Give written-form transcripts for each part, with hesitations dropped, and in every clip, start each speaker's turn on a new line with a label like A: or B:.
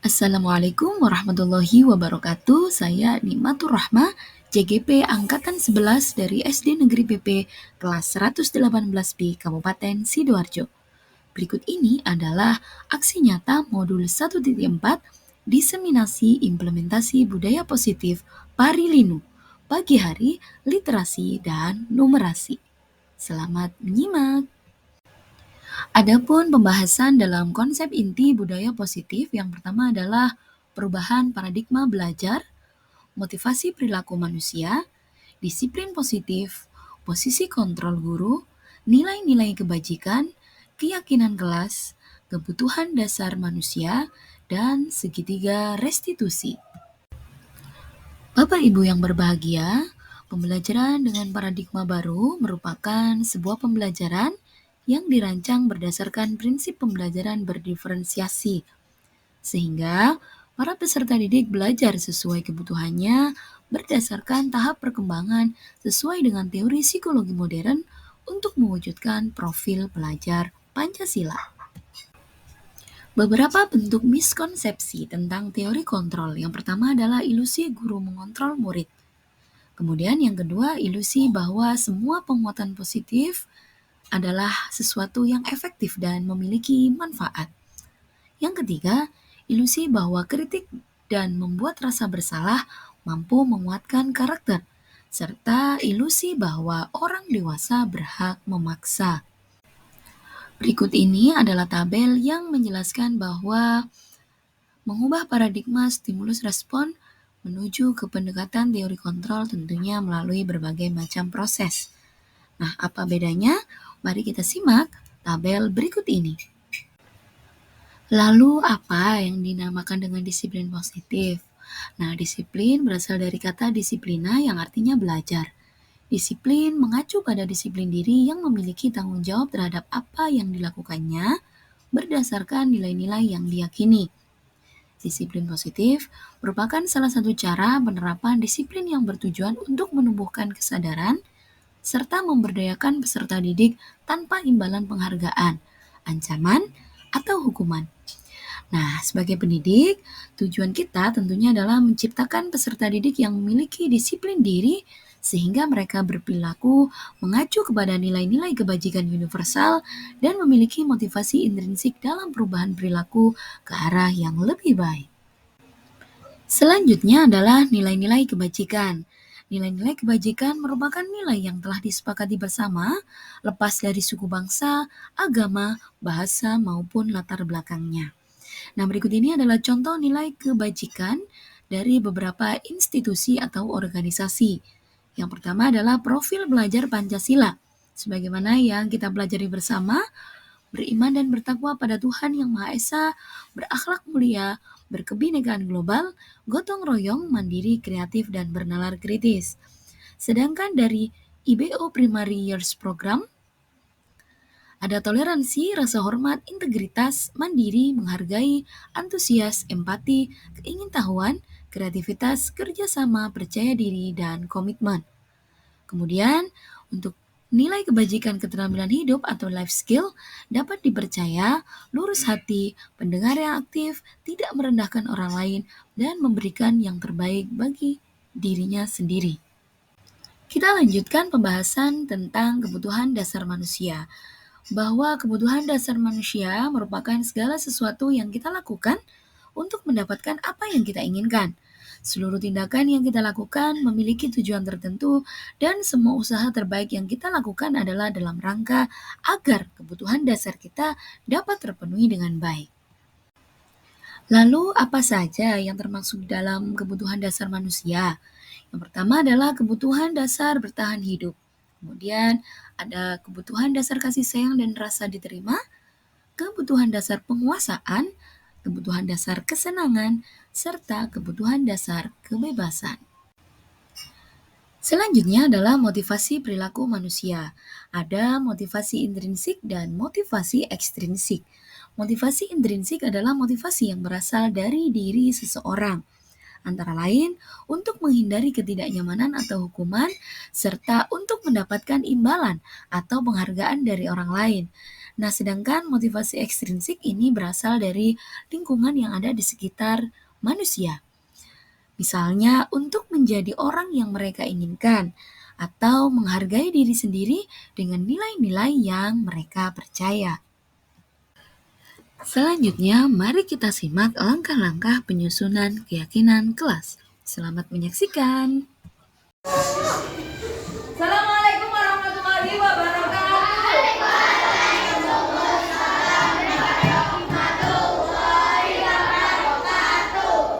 A: Assalamualaikum warahmatullahi wabarakatuh. Saya Nikmatur Rahma, JGP Angkatan 11 dari SD Negeri PP kelas 118B Kabupaten Sidoarjo. Berikut ini adalah aksi nyata modul 1.4 Diseminasi Implementasi Budaya Positif Parilinu, Pagi Hari, Literasi, dan Numerasi. Selamat menyimak. Adapun pembahasan dalam konsep inti budaya positif yang pertama adalah perubahan paradigma belajar, motivasi perilaku manusia, disiplin positif, posisi kontrol guru, nilai-nilai kebajikan, keyakinan kelas, kebutuhan dasar manusia, dan segitiga restitusi. Bapak Ibu yang berbahagia, pembelajaran dengan paradigma baru merupakan sebuah pembelajaran yang dirancang berdasarkan prinsip pembelajaran berdiferensiasi, sehingga para peserta didik belajar sesuai kebutuhannya berdasarkan tahap perkembangan sesuai dengan teori psikologi modern untuk mewujudkan profil pelajar Pancasila. Beberapa bentuk miskonsepsi tentang teori kontrol. Yang pertama adalah ilusi guru mengontrol murid. Kemudian yang kedua, ilusi bahwa semua penguatan positif adalah sesuatu yang efektif dan memiliki manfaat. Yang ketiga, ilusi bahwa kritik dan membuat rasa bersalah mampu menguatkan karakter, serta ilusi bahwa orang dewasa berhak memaksa. Berikut ini adalah tabel yang menjelaskan bahwa mengubah paradigma stimulus respon menuju ke pendekatan teori kontrol tentunya melalui berbagai macam proses. Nah, apa bedanya? Mari kita simak tabel berikut ini. Lalu apa yang dinamakan dengan disiplin positif? Nah, disiplin berasal dari kata disiplina yang artinya belajar. Disiplin mengacu pada disiplin diri yang memiliki tanggung jawab terhadap apa yang dilakukannya berdasarkan nilai-nilai yang diyakini. Disiplin positif merupakan salah satu cara penerapan disiplin yang bertujuan untuk menumbuhkan kesadaran serta memberdayakan peserta didik tanpa imbalan penghargaan, ancaman, atau hukuman. Nah, sebagai pendidik, tujuan kita tentunya adalah menciptakan peserta didik yang memiliki disiplin diri sehingga mereka berperilaku mengacu kepada nilai-nilai kebajikan universal dan memiliki motivasi intrinsik dalam perubahan perilaku ke arah yang lebih baik. Selanjutnya adalah nilai-nilai kebajikan. Nilai-nilai kebajikan merupakan nilai yang telah disepakati bersama, lepas dari suku bangsa, agama, bahasa, maupun latar belakangnya. Nah, berikut ini adalah contoh nilai kebajikan dari beberapa institusi atau organisasi. Yang pertama adalah profil belajar Pancasila. Sebagaimana yang kita pelajari bersama, beriman dan bertakwa pada Tuhan Yang Maha Esa, berakhlak mulia, berkebinekaan global, gotong royong, mandiri, kreatif, dan bernalar kritis. Sedangkan dari IBO Primary Years Program, ada toleransi, rasa hormat, integritas, mandiri, menghargai, antusias, empati, keingintahuan, kreativitas, kerjasama, percaya diri, dan komitmen. Kemudian, untuk nilai kebajikan keterampilan hidup atau life skill dapat dipercaya, lurus hati, pendengar yang aktif, tidak merendahkan orang lain, dan memberikan yang terbaik bagi dirinya sendiri. Kita lanjutkan pembahasan tentang kebutuhan dasar manusia. Bahwa kebutuhan dasar manusia merupakan segala sesuatu yang kita lakukan untuk mendapatkan apa yang kita inginkan. Seluruh tindakan yang kita lakukan memiliki tujuan tertentu dan semua usaha terbaik yang kita lakukan adalah dalam rangka agar kebutuhan dasar kita dapat terpenuhi dengan baik. Lalu apa saja yang termasuk dalam kebutuhan dasar manusia? Yang pertama adalah kebutuhan dasar bertahan hidup. Kemudian ada kebutuhan dasar kasih sayang dan rasa diterima, kebutuhan dasar penguasaan, kebutuhan dasar kesenangan, serta kebutuhan dasar kebebasan. Selanjutnya adalah motivasi perilaku manusia. Ada motivasi intrinsik dan motivasi ekstrinsik. Motivasi intrinsik adalah motivasi yang berasal dari diri seseorang, antara lain untuk menghindari ketidaknyamanan atau hukuman, serta untuk mendapatkan imbalan atau penghargaan dari orang lain. Nah, sedangkan motivasi ekstrinsik ini berasal dari lingkungan yang ada di sekitar manusia. Misalnya untuk menjadi orang yang mereka inginkan atau menghargai diri sendiri dengan nilai-nilai yang mereka percaya. Selanjutnya, mari kita simak langkah-langkah penyusunan keyakinan kelas. Selamat menyaksikan.
B: Assalamualaikum warahmatullahi wabarakatuh.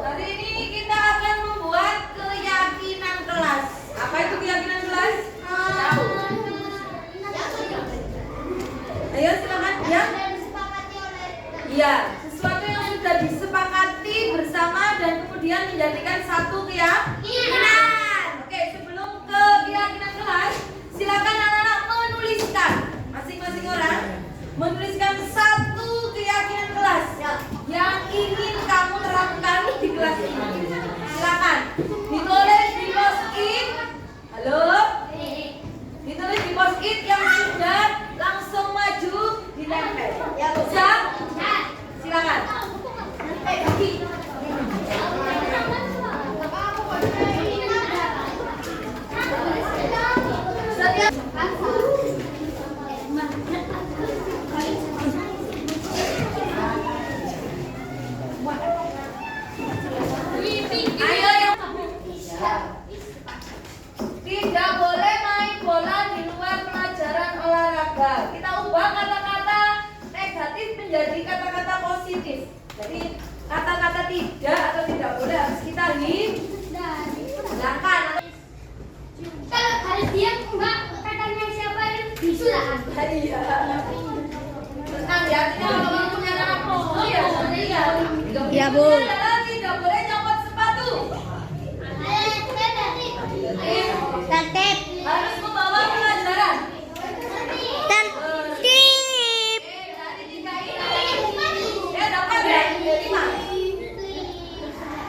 B: Hari ini kita akan membuat keyakinan kelas. Apa itu keyakinan kelas? Tahu? Ayo silakan. Ya. Iya, sesuatu yang sudah disepakati bersama dan kemudian menjadikan satu keyakinan. Oke, sebelum ke keyakinan kelas, silakan anak-anak menuliskan masing-masing orang menuliskan satu keyakinan kelas yang ingin kamu terapkan di kelas ini. Silakan ditulis di post-it. Halo? Ditulis di post-it yang sudah langsung maju ditempel. Bisa? Silakan. Ayo yang tidak boleh main bola di luar pelajaran olahraga. Kita ubah kata-kata negatif menjadi kata-kata positif. Jadi kata-kata tidak atau tidak boleh harus kita hilangkan.
C: Kalau harus diam enggak katanya siapa yang bisulaan.
B: Iya. Tenang ya, kita kalau punya anak oh ya, iya.
A: Ya, Bu.
B: Ini adalah tidak boleh copot sepatu.
C: Tertib.
B: Harus membawa pelajaran.
C: Tertib.
B: Dari 3 ini. Ya dapat ya? 5.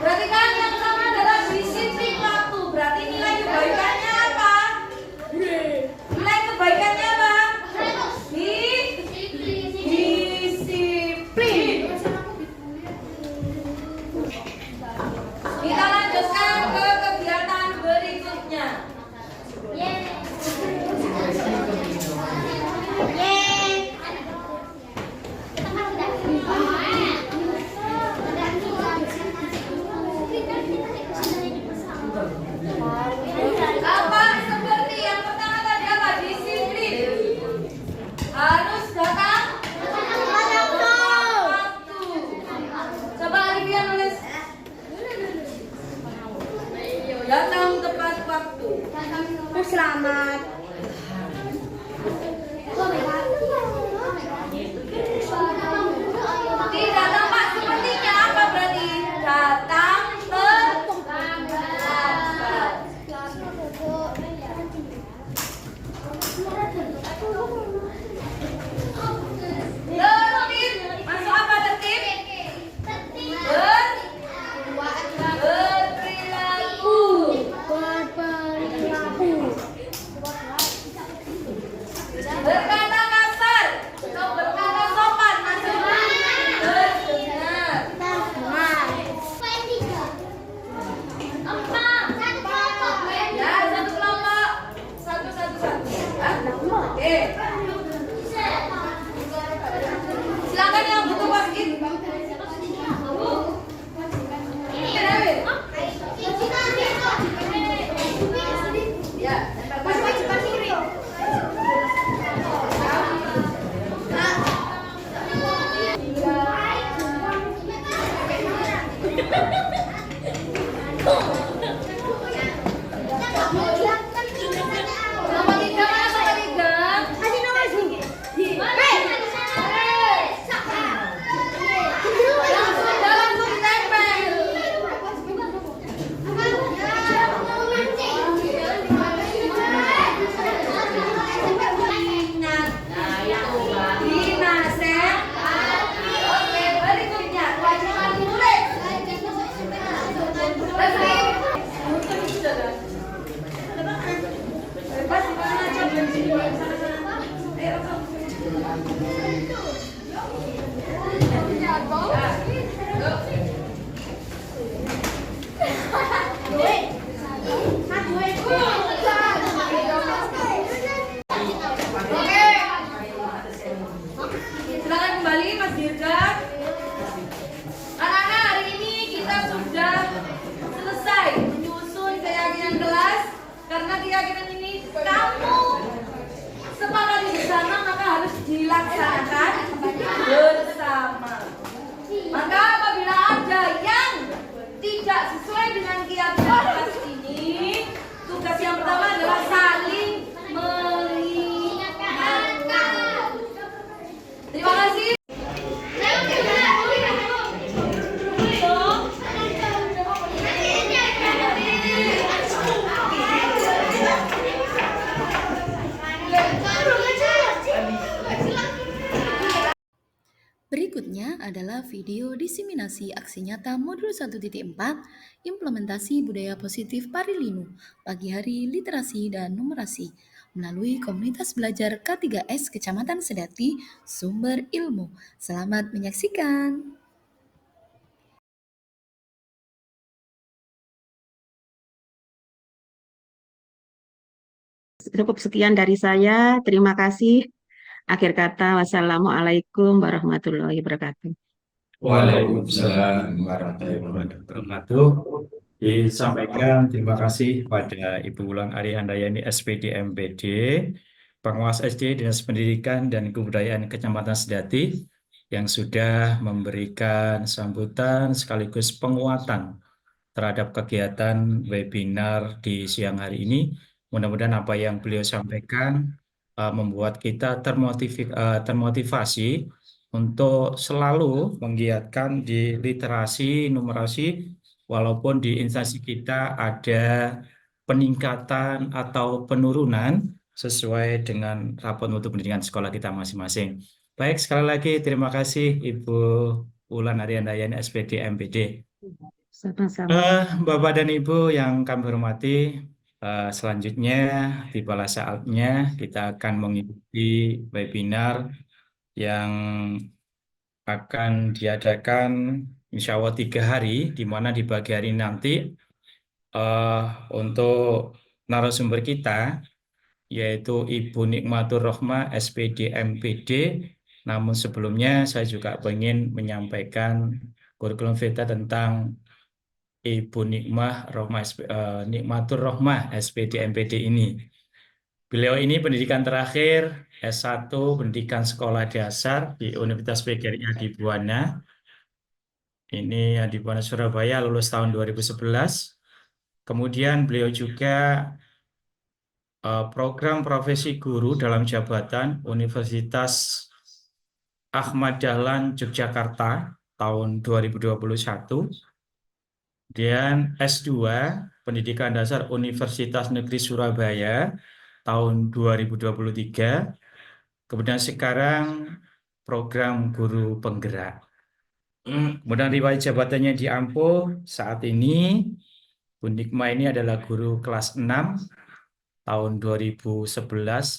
B: Berarti kan yang sama adalah disiplin waktu. Berarti nilai kebaikannya apa? Nilai kebaikannya apa? Disiplin. Kita lanjutkan ke kegiatan berikutnya. Apa seperti yang pertama tadi apa? Disiplin. Harus datang tepat waktu. Coba Olivia nulis. Datang tepat waktu.
C: Selamat.
B: Tidak tampak sepertinya apa berarti? Datang terlambat. Tertib. Masuk apa tertib? Berperilaku. Karena keyakinan ini kamu sepakati bersama, maka harus dilaksanakan bersama. Maka apabila ada yang tidak sesuai dengan keyakinan kelas ini, tugas yang pertama adalah saling mengingatkan. Terima kasih.
A: Berikutnya adalah video diseminasi aksi nyata modul 1.4 implementasi budaya positif Parilinu, pagi hari literasi dan numerasi melalui komunitas belajar K3S Kecamatan Sedati, Sumber Ilmu. Selamat menyaksikan.
D: Cukup sekian dari saya. Terima kasih. Akhir kata, wassalamualaikum warahmatullahi wabarakatuh.
E: Waalaikumsalam warahmatullahi wabarakatuh. Disampaikan terima kasih pada Ibu Wulan Ari Handayani SPD MPD, Pengawas SD Dinas Pendidikan dan Kebudayaan Kecamatan Sedati yang sudah memberikan sambutan sekaligus penguatan terhadap kegiatan webinar di siang hari ini. Mudah-mudahan apa yang beliau sampaikan membuat kita termotivasi untuk selalu menggiatkan di literasi, numerasi, walaupun di instansi kita ada peningkatan atau penurunan sesuai dengan rapor mutu pendidikan sekolah kita masing-masing. Baik, sekali lagi terima kasih Ibu Wulan Ariandayani SPD MPD.
D: Sama-sama.
E: Bapak dan Ibu yang kami hormati, selanjutnya tibalah saatnya kita akan mengikuti webinar yang akan diadakan insya Allah 3 hari, di mana di pagi hari nanti untuk narasumber kita yaitu Ibu Nikmatur Rohmah SPD MPD. Namun sebelumnya saya juga ingin menyampaikan kurikulum vitae tentang Ibu Nikmatur Rohmah SPD MPD ini. Beliau ini pendidikan terakhir S1 pendidikan sekolah dasar di Universitas PGRI Adibuana. Ini Adibuana Surabaya, lulus tahun 2011. Kemudian beliau juga program profesi guru dalam jabatan Universitas Ahmad Dahlan Yogyakarta tahun 2021. Dan S2 Pendidikan Dasar Universitas Negeri Surabaya tahun 2023. Kemudian sekarang program guru penggerak. Kemudian riwayat jabatannya di Ampuh saat ini Bu Nikma ini adalah guru kelas 6 tahun 2011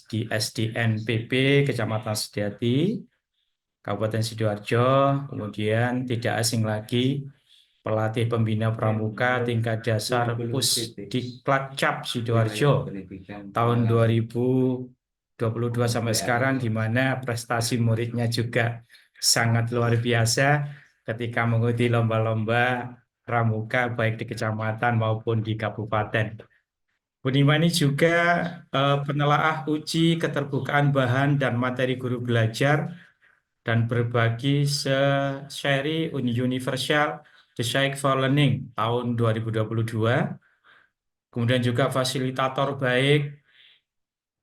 E: di SDN PP Kecamatan Sedati, Kabupaten Sidoarjo. Kemudian tidak asing lagi pelatih pembina pramuka tingkat dasar Pusdiklat Cap Sidoarjo tahun 2022 sampai sekarang, di mana prestasi muridnya juga sangat luar biasa ketika mengikuti lomba-lomba pramuka baik di kecamatan maupun di kabupaten. Bu Nima ini juga penelaah uji keterbukaan bahan dan materi guru belajar dan berbagi seri universal The Shake for Learning tahun 2022. Kemudian juga fasilitator baik,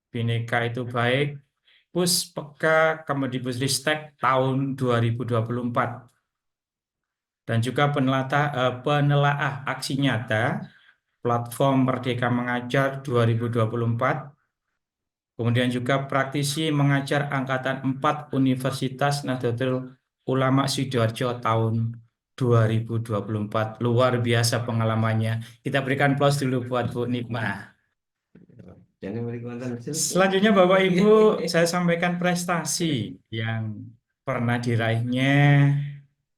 E: Bhinneka itu baik, Puspeka Kemendikbudristek tahun 2024. Dan juga penelaah aksi nyata platform Merdeka Mengajar 2024. Kemudian juga praktisi mengajar Angkatan 4 Universitas Nahdlatul Ulama Sidoarjo tahun 2024. Luar biasa pengalamannya. Kita berikan aplaus dulu buat Bu Nikma. Selanjutnya Bapak Ibu, saya sampaikan prestasi yang pernah diraihnya,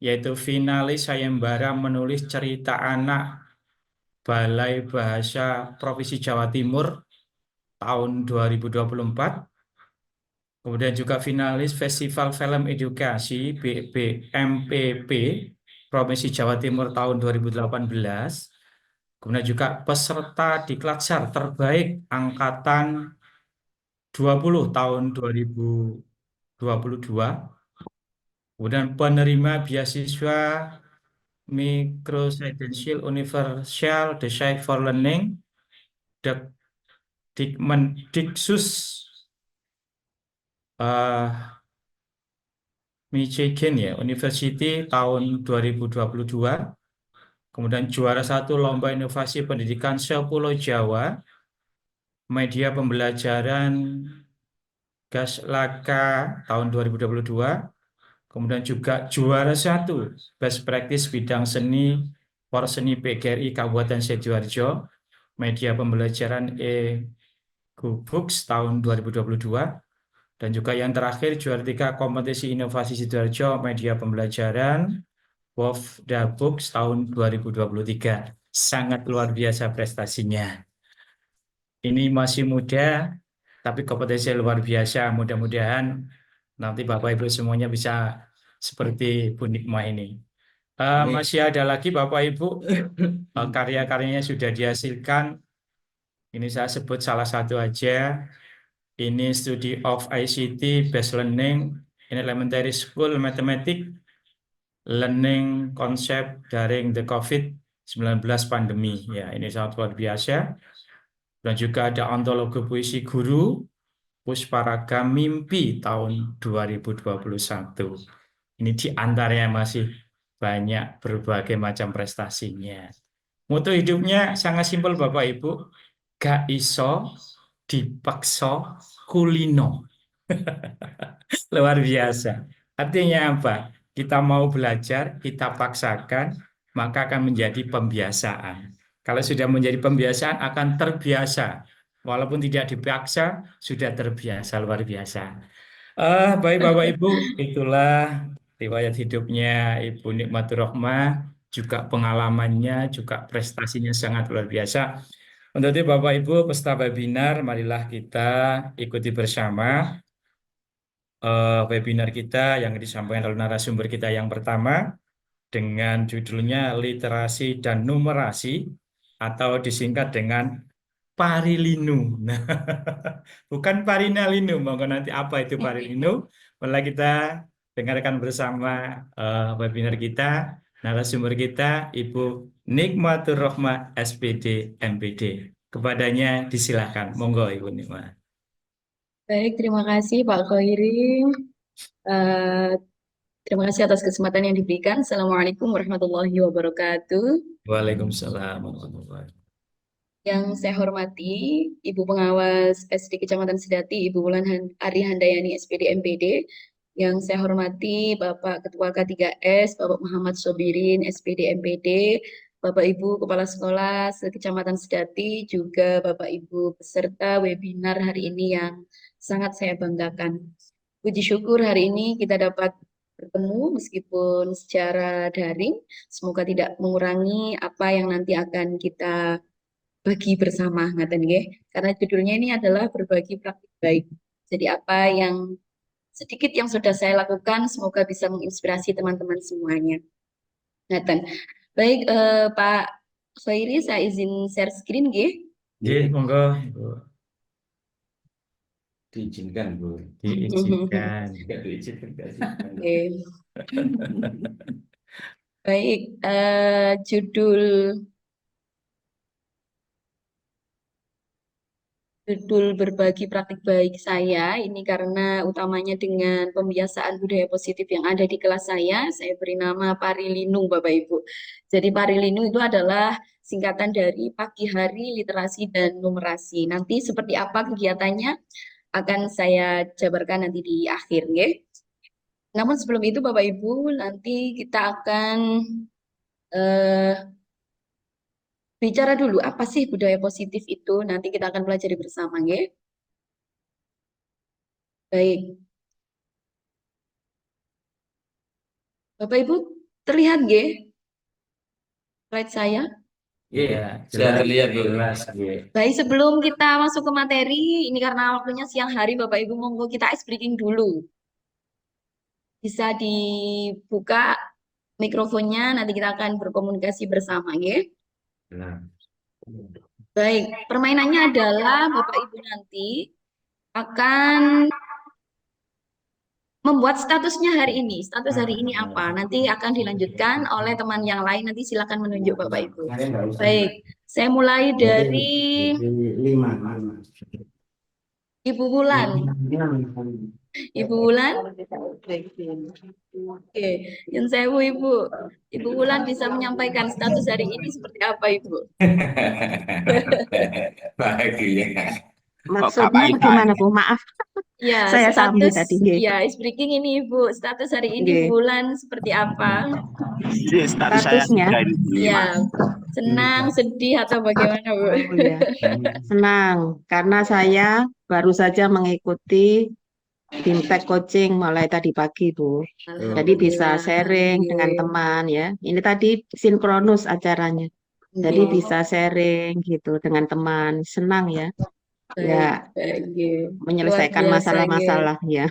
E: yaitu finalis sayembara menulis cerita anak Balai Bahasa Provinsi Jawa Timur tahun 2024. Kemudian juga finalis Festival Film Edukasi BBMPP Provinsi Jawa Timur tahun 2018. Kemudian juga peserta diklat SAR terbaik angkatan 20 tahun 2022. Kemudian penerima beasiswa Microcredential Universal Design for Learning Dikmentiksus eh, Michigan ya University tahun 2022. Kemudian juara satu Lomba Inovasi Pendidikan Sepulau Jawa, Media Pembelajaran Gaslaka tahun 2022. Kemudian juga juara satu Best Practice Bidang Seni Porseni PGRI Kabupaten Sidoarjo, Media Pembelajaran Books tahun 2022. Dan juga yang terakhir juara tiga Kompetisi Inovasi Sidoarjo Media Pembelajaran WOFDA Books tahun 2023. Sangat luar biasa prestasinya. Ini masih muda, tapi kompetensi luar biasa. Mudah-mudahan nanti Bapak Ibu semuanya bisa seperti Bu Nikma ini. Masih ada lagi Bapak Ibu karya-karyanya sudah dihasilkan. Ini saya sebut salah satu aja. Ini Study of ICT Based Learning in Elementary School Mathematics Learning Concept During the COVID-19 Pandemi. Ya, ini sangat luar biasa. Dan juga ada antologi puisi guru Pusparagam Mimpi tahun 2021. Ini di antaranya masih banyak berbagai macam prestasinya. Moto hidupnya sangat simpel Bapak Ibu. Gak iso dipaksa kulino. Luar biasa. Artinya apa? Kita mau belajar, kita paksakan, maka akan menjadi pembiasaan. Kalau sudah menjadi pembiasaan, akan terbiasa. Walaupun tidak dipaksa, sudah terbiasa, luar biasa. Baik Bapak Ibu, itulah riwayat hidupnya Ibu Nikmatur Rohmah, juga pengalamannya, juga prestasinya sangat luar biasa. Untuk itu Bapak Ibu, peserta webinar, marilah kita ikuti bersama webinar kita yang disampaikan oleh narasumber kita yang pertama dengan judulnya Literasi dan Numerasi atau disingkat dengan Parilinu. Nah, bukan Parinalinu, monggo nanti apa itu Parilinu? Malah kita dengarkan bersama webinar kita, narasumber kita Ibu Nikmatur Rohmah SPD MPD. Kepadanya disilakan, monggo Ibu Nikmat.
F: Baik, terima kasih Pak Khoiri. Eh, terima kasih atas kesempatan yang diberikan. Assalamualaikum warahmatullahi wabarakatuh.
E: Waalaikumsalam warahmatullahi wabarakatuh.
F: Yang saya hormati Ibu Pengawas SD Kecamatan Sedati, Ibu Wulan Ari Handayani SPD MPD. Yang saya hormati Bapak Ketua K3S, Bapak Muhammad Sobirin SPD MPD, Bapak Ibu Kepala Sekolah Kecamatan Sedati, juga Bapak Ibu peserta webinar hari ini yang sangat saya banggakan. Puji syukur hari ini kita dapat bertemu meskipun secara daring. Semoga tidak mengurangi apa yang nanti akan kita bagi bersama, ngaten nggih. Karena judulnya ini adalah berbagi praktik baik. Jadi apa yang sedikit yang sudah saya lakukan, semoga bisa menginspirasi teman-teman semuanya. Ngaten. Baik, Pak Khairi, saya izin share screen nggih.
E: Nggih, monggo.
G: Diizinkan, Bu.
E: Diizinkan.
G: Tidak diizinkan.
F: Oke. Baik, judul berbagi praktik baik saya ini karena utamanya dengan pembiasaan budaya positif yang ada di kelas saya beri nama Parilinu Bapak Ibu. Jadi Parilinu itu adalah singkatan dari Pagi Hari Literasi dan Numerasi. Nanti seperti apa kegiatannya akan saya jabarkan nanti di akhir, nggih. Namun sebelum itu Bapak Ibu, nanti kita akan bicara dulu apa sih budaya positif itu, nanti kita akan pelajari bersama, nggih. Baik. Bapak Ibu, terlihat nggih slide saya?
G: Iya, sudah terlihat, Bu.
F: Baik, sebelum kita masuk ke materi, ini karena waktunya siang hari, Bapak Ibu, monggo kita ice breaking dulu. Bisa dibuka mikrofonnya, nanti kita akan berkomunikasi bersama, ya.
G: Nah,
F: Baik, permainannya adalah Bapak Ibu nanti akan membuat statusnya hari ini. Status hari ini apa? Nanti akan dilanjutkan oleh teman yang lain. Nanti silakan menunjuk Bapak Ibu. Baik, saya mulai dari Ibu Wulan. Ibu Wulan, oke, yang saya Ibu. Ibu Wulan bisa menyampaikan status hari ini seperti apa, Ibu?
G: Bahagia.
D: Maksudnya bagaimana Bu? Maaf,
F: Ya,
D: saya sambil
F: status,
D: tadi. Nggih.
F: ya, is breaking ini Ibu. Status hari ini
D: Nggih.
F: Bu Wulan seperti apa?
D: Statusnya,
F: Ya, senang, sedih atau bagaimana, Bu?
D: oh ya, senang karena saya baru saja mengikuti Bimtek coaching mulai tadi pagi, Bu. Jadi bisa sharing dengan teman ya. Ini tadi sinkronus acaranya. Jadi
F: Oke,
D: bisa sharing gitu dengan teman. Senang ya. Ya,
F: baik, nggih. Luar
D: menyelesaikan
F: biasa, nggih.
D: masalah-masalah ya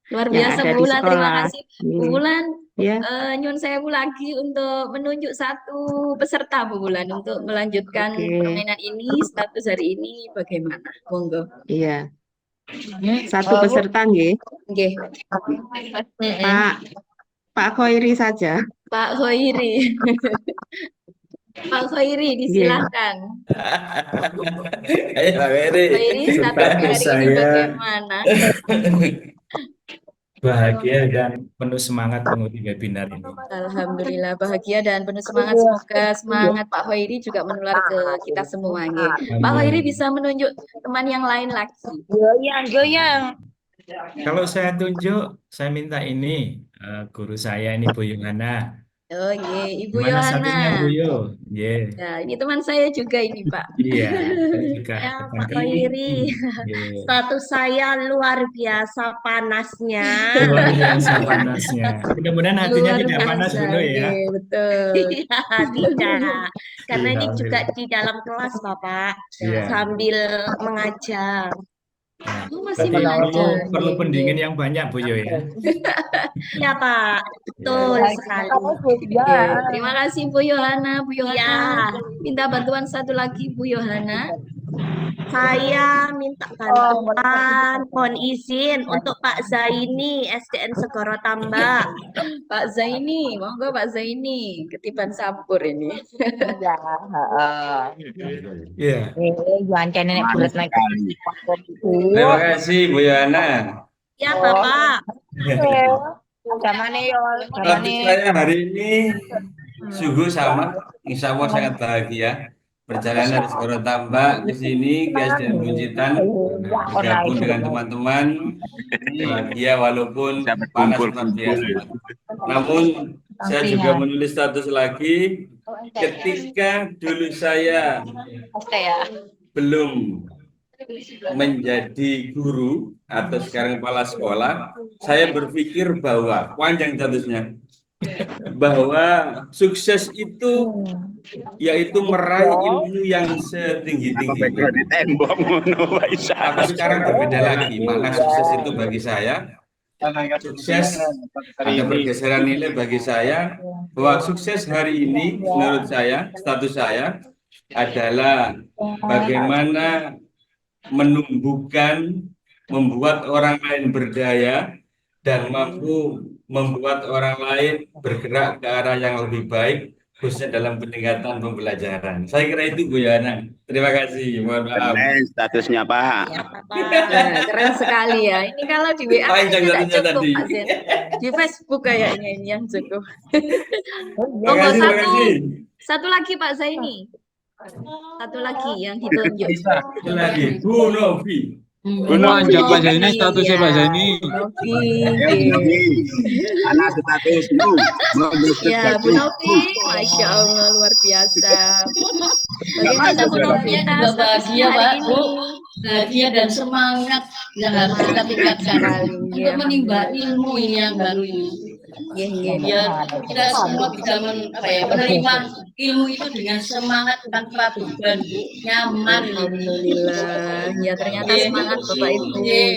F: Luar
D: yang
F: biasa,
D: ada
F: Bu
D: di
F: Wulan. Terima
D: sekolah.
F: kasih, Bu Wulan.
D: Ya,
F: Nyun sewu lagi untuk menunjuk satu peserta, Bu Wulan, untuk melanjutkan
D: oke.
F: permainan ini. Status hari ini bagaimana? Monggo.
D: Iya. Satu peserta nggih.
F: Nggih.
D: Pak Khoiri saja.
F: Pak Khoiri. Pak Khoiri, disilahkan.
G: Ayo Pak Heri.
F: Khoiri, statusnya hari ini
E: Saya
F: bagaimana?
E: bahagia dan penuh semangat mengikuti webinar ini.
F: Alhamdulillah bahagia dan penuh semangat. Semoga semangat Pak Khoiri juga menular ke kita semua. Nggih. Pak Khoiri
E: Amin.
F: bisa menunjuk teman yang lain lagi.
E: Kalau saya tunjuk, saya minta ini guru saya ini Bu Yohana.
F: Oh iya, Ibu
E: Gimana statusnya
F: Yohana.
E: Bu Yo? Yeah.
F: Ya, ini teman saya juga ini, Pak.
E: Iya, saya juga
H: Ya,
E: tekan
H: Pak
E: ke
H: Khoiri,
E: Yeah.
H: status saya luar biasa panasnya.
E: Luar biasa panasnya. Mudah-mudahan hatinya
F: Luar
E: tidak panas
F: biasa,
E: dulu ya.
F: nggih, betul.
H: Iya, tidak. Karena ini juga
E: Alhamdulillah.
H: di dalam kelas, Bapak,
E: Iya.
H: sambil mengajar.
E: Nah,
F: Oh, masih
E: berarti
F: mengajar.
E: perlu
F: Nggih,
E: pendingin
F: nggih.
E: yang banyak Bu Yo ya.
H: Ya, Pak, betul
E: Ya.
H: sekali.
F: Nggih. Terima kasih Bu Yohana. Bu Yohana,
H: Ya,
F: minta bantuan satu lagi Bu Yohana.
H: saya minta bantuan, mohon izin untuk Pak Zaini, SDN Segoro Tambak.
F: Pak Zaini, monggo Pak Zaini, ketiban sampur ini.
I: Iya, heeh.
E: Iya.
I: Juancen nenek bulat naik.
G: Terima kasih Bu Yana.
H: Ya, Bapak.
I: Zamane yo,
G: Status
I: zamane
G: saya hari ini sungguh sama, insya Allah sangat bahagia. Perjalanan dari Segoro Tambak ke sini, ke SDN Buncitan, bergabung dengan teman-teman, bahagia walaupun panas luar biasa. Namun saya juga menulis status lagi, ketika dulu saya belum menjadi guru atau sekarang kepala sekolah, saya berpikir bahwa panjang statusnya, bahwa sukses itu yaitu meraih ilmu yang setinggi-tingginya. Tapi sekarang berbeda lagi, mana sukses itu bagi saya. Sukses ada pergeseran nilai bagi saya, bahwa sukses hari ini menurut saya, status saya adalah bagaimana menumbuhkan, membuat orang lain berdaya dan mampu membuat orang lain bergerak ke arah yang lebih baik, khususnya dalam peningkatan pembelajaran. Saya kira itu Bu Yana. Terima kasih. Mohon maaf.
J: Statusnya Pak.
H: Ya, Bapak.
F: Nah, keren sekali ya. Ini kalau di WA
G: Panjang
F: tidak
G: statusnya
F: cukup,
G: tadi.
F: Pak Zen. Di Facebook kayaknya ini yang cukup.
G: Terima
F: Monggo
G: kasih. Terima
F: satu,
G: kasih.
F: satu lagi Pak Zaini. Satu lagi yang ditunjuk.
G: Satu lagi Bu Novi.
F: Anjak Pak Zaini,
J: statusnya Pak Zaini. Anak status
F: Ya, Bu Novi, Masya Allah luar biasa. Bagaimana Bu Novi atas
K: bahagia,
F: hari
K: Pak,
F: ini?
K: Bu. Bahagia dan semangat yang harus kita tingkatkan untuk menimba ilmu ini yang baru ini. Biar kita semua bisa menerima ilmu itu dengan semangat tanpa beban, nyaman.
F: Alhamdulillah. Ya ternyata semangat Bapak Ibu.
K: Nggih.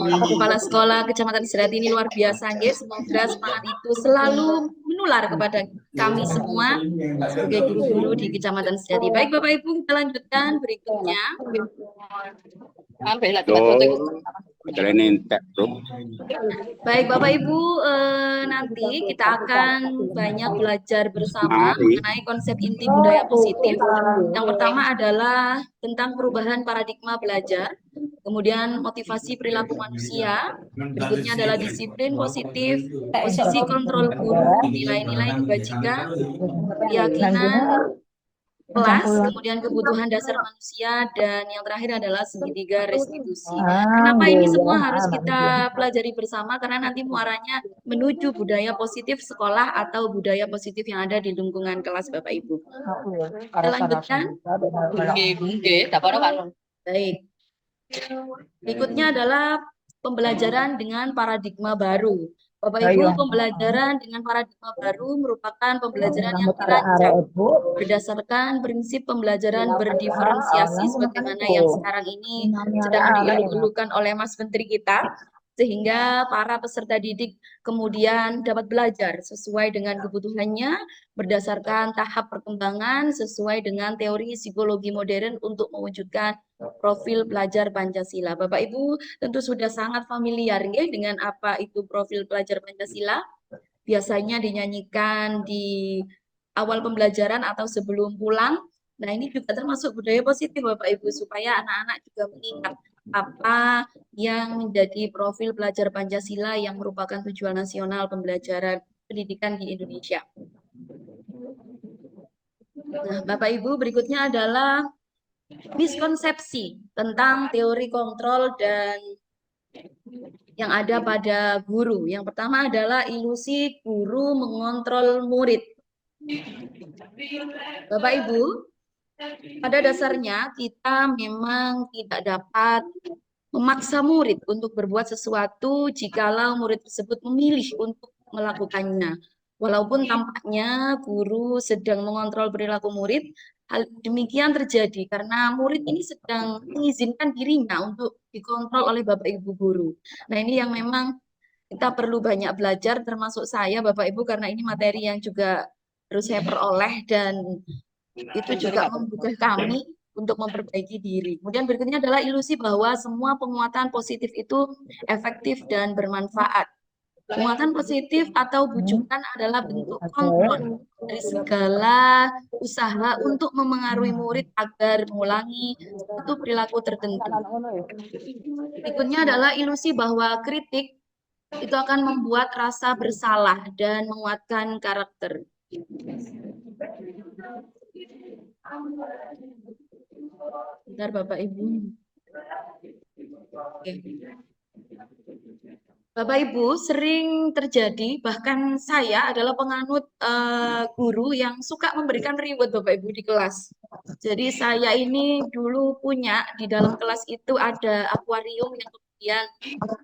F: Kepala Sekolah Kecamatan Sedati ini luar biasa, nggih. Semoga semangat itu selalu menular kepada kami semua sebagai guru-guru di Kecamatan Sejati. Baik Bapak Ibu, kita lanjutkan berikutnya. Baik Bapak Ibu, nanti kita akan banyak belajar bersama mengenai konsep inti budaya positif. Yang pertama adalah tentang perubahan paradigma belajar, kemudian motivasi perilaku manusia, berikutnya adalah disiplin positif, posisi kontrol guru, nilai-nilai kebajikan, keyakinan kelas, kemudian kebutuhan dasar manusia, dan yang terakhir adalah segitiga restitusi. Kenapa ini semua harus kita pelajari bersama? Karena nanti muaranya menuju budaya positif sekolah atau budaya positif yang ada di lingkungan kelas Bapak Ibu. Kita lanjutkan. Baik. Berikutnya adalah pembelajaran dengan paradigma baru. Bapak Ibu, pembelajaran dengan paradigma baru merupakan pembelajaran yang dirancang berdasarkan prinsip pembelajaran berdiferensiasi sebagaimana yang sekarang ini sedang dilakukan oleh Mas Menteri kita, sehingga para peserta didik kemudian dapat belajar sesuai dengan kebutuhannya berdasarkan tahap perkembangan sesuai dengan teori psikologi modern untuk mewujudkan profil pelajar Pancasila. Bapak Ibu tentu sudah sangat familiar ya dengan apa itu profil pelajar Pancasila. Biasanya dinyanyikan di awal pembelajaran atau sebelum pulang. Nah, ini juga termasuk budaya positif Bapak Ibu supaya anak-anak juga mengingat apa yang menjadi profil pelajar Pancasila yang merupakan tujuan nasional pembelajaran pendidikan di Indonesia. Nah, Bapak Ibu, berikutnya adalah miskonsepsi tentang teori kontrol dan yang ada pada guru. Yang pertama adalah ilusi guru mengontrol murid. Bapak Ibu, pada dasarnya kita memang tidak dapat memaksa murid untuk berbuat sesuatu jikalau murid tersebut memilih untuk melakukannya. Walaupun tampaknya guru sedang mengontrol perilaku murid, hal demikian terjadi karena murid ini sedang mengizinkan dirinya untuk dikontrol oleh Bapak Ibu guru. Nah, ini yang memang kita perlu banyak belajar, termasuk saya Bapak Ibu, karena ini materi yang juga harus saya peroleh dan itu juga membutuhkan kami untuk memperbaiki diri. Kemudian berikutnya adalah ilusi bahwa semua penguatan positif itu efektif dan bermanfaat. Penguatan positif atau bujukan adalah bentuk kontrol dari segala usaha untuk memengaruhi murid agar mengulangi suatu perilaku tertentu. Berikutnya adalah ilusi bahwa kritik itu akan membuat rasa bersalah dan menguatkan karakter. Bentar Bapak Ibu. Oke. Bapak Ibu, sering terjadi, bahkan saya adalah penganut guru yang suka memberikan reward Bapak Ibu di kelas. Jadi saya ini dulu punya di dalam kelas itu ada akuarium yang kemudian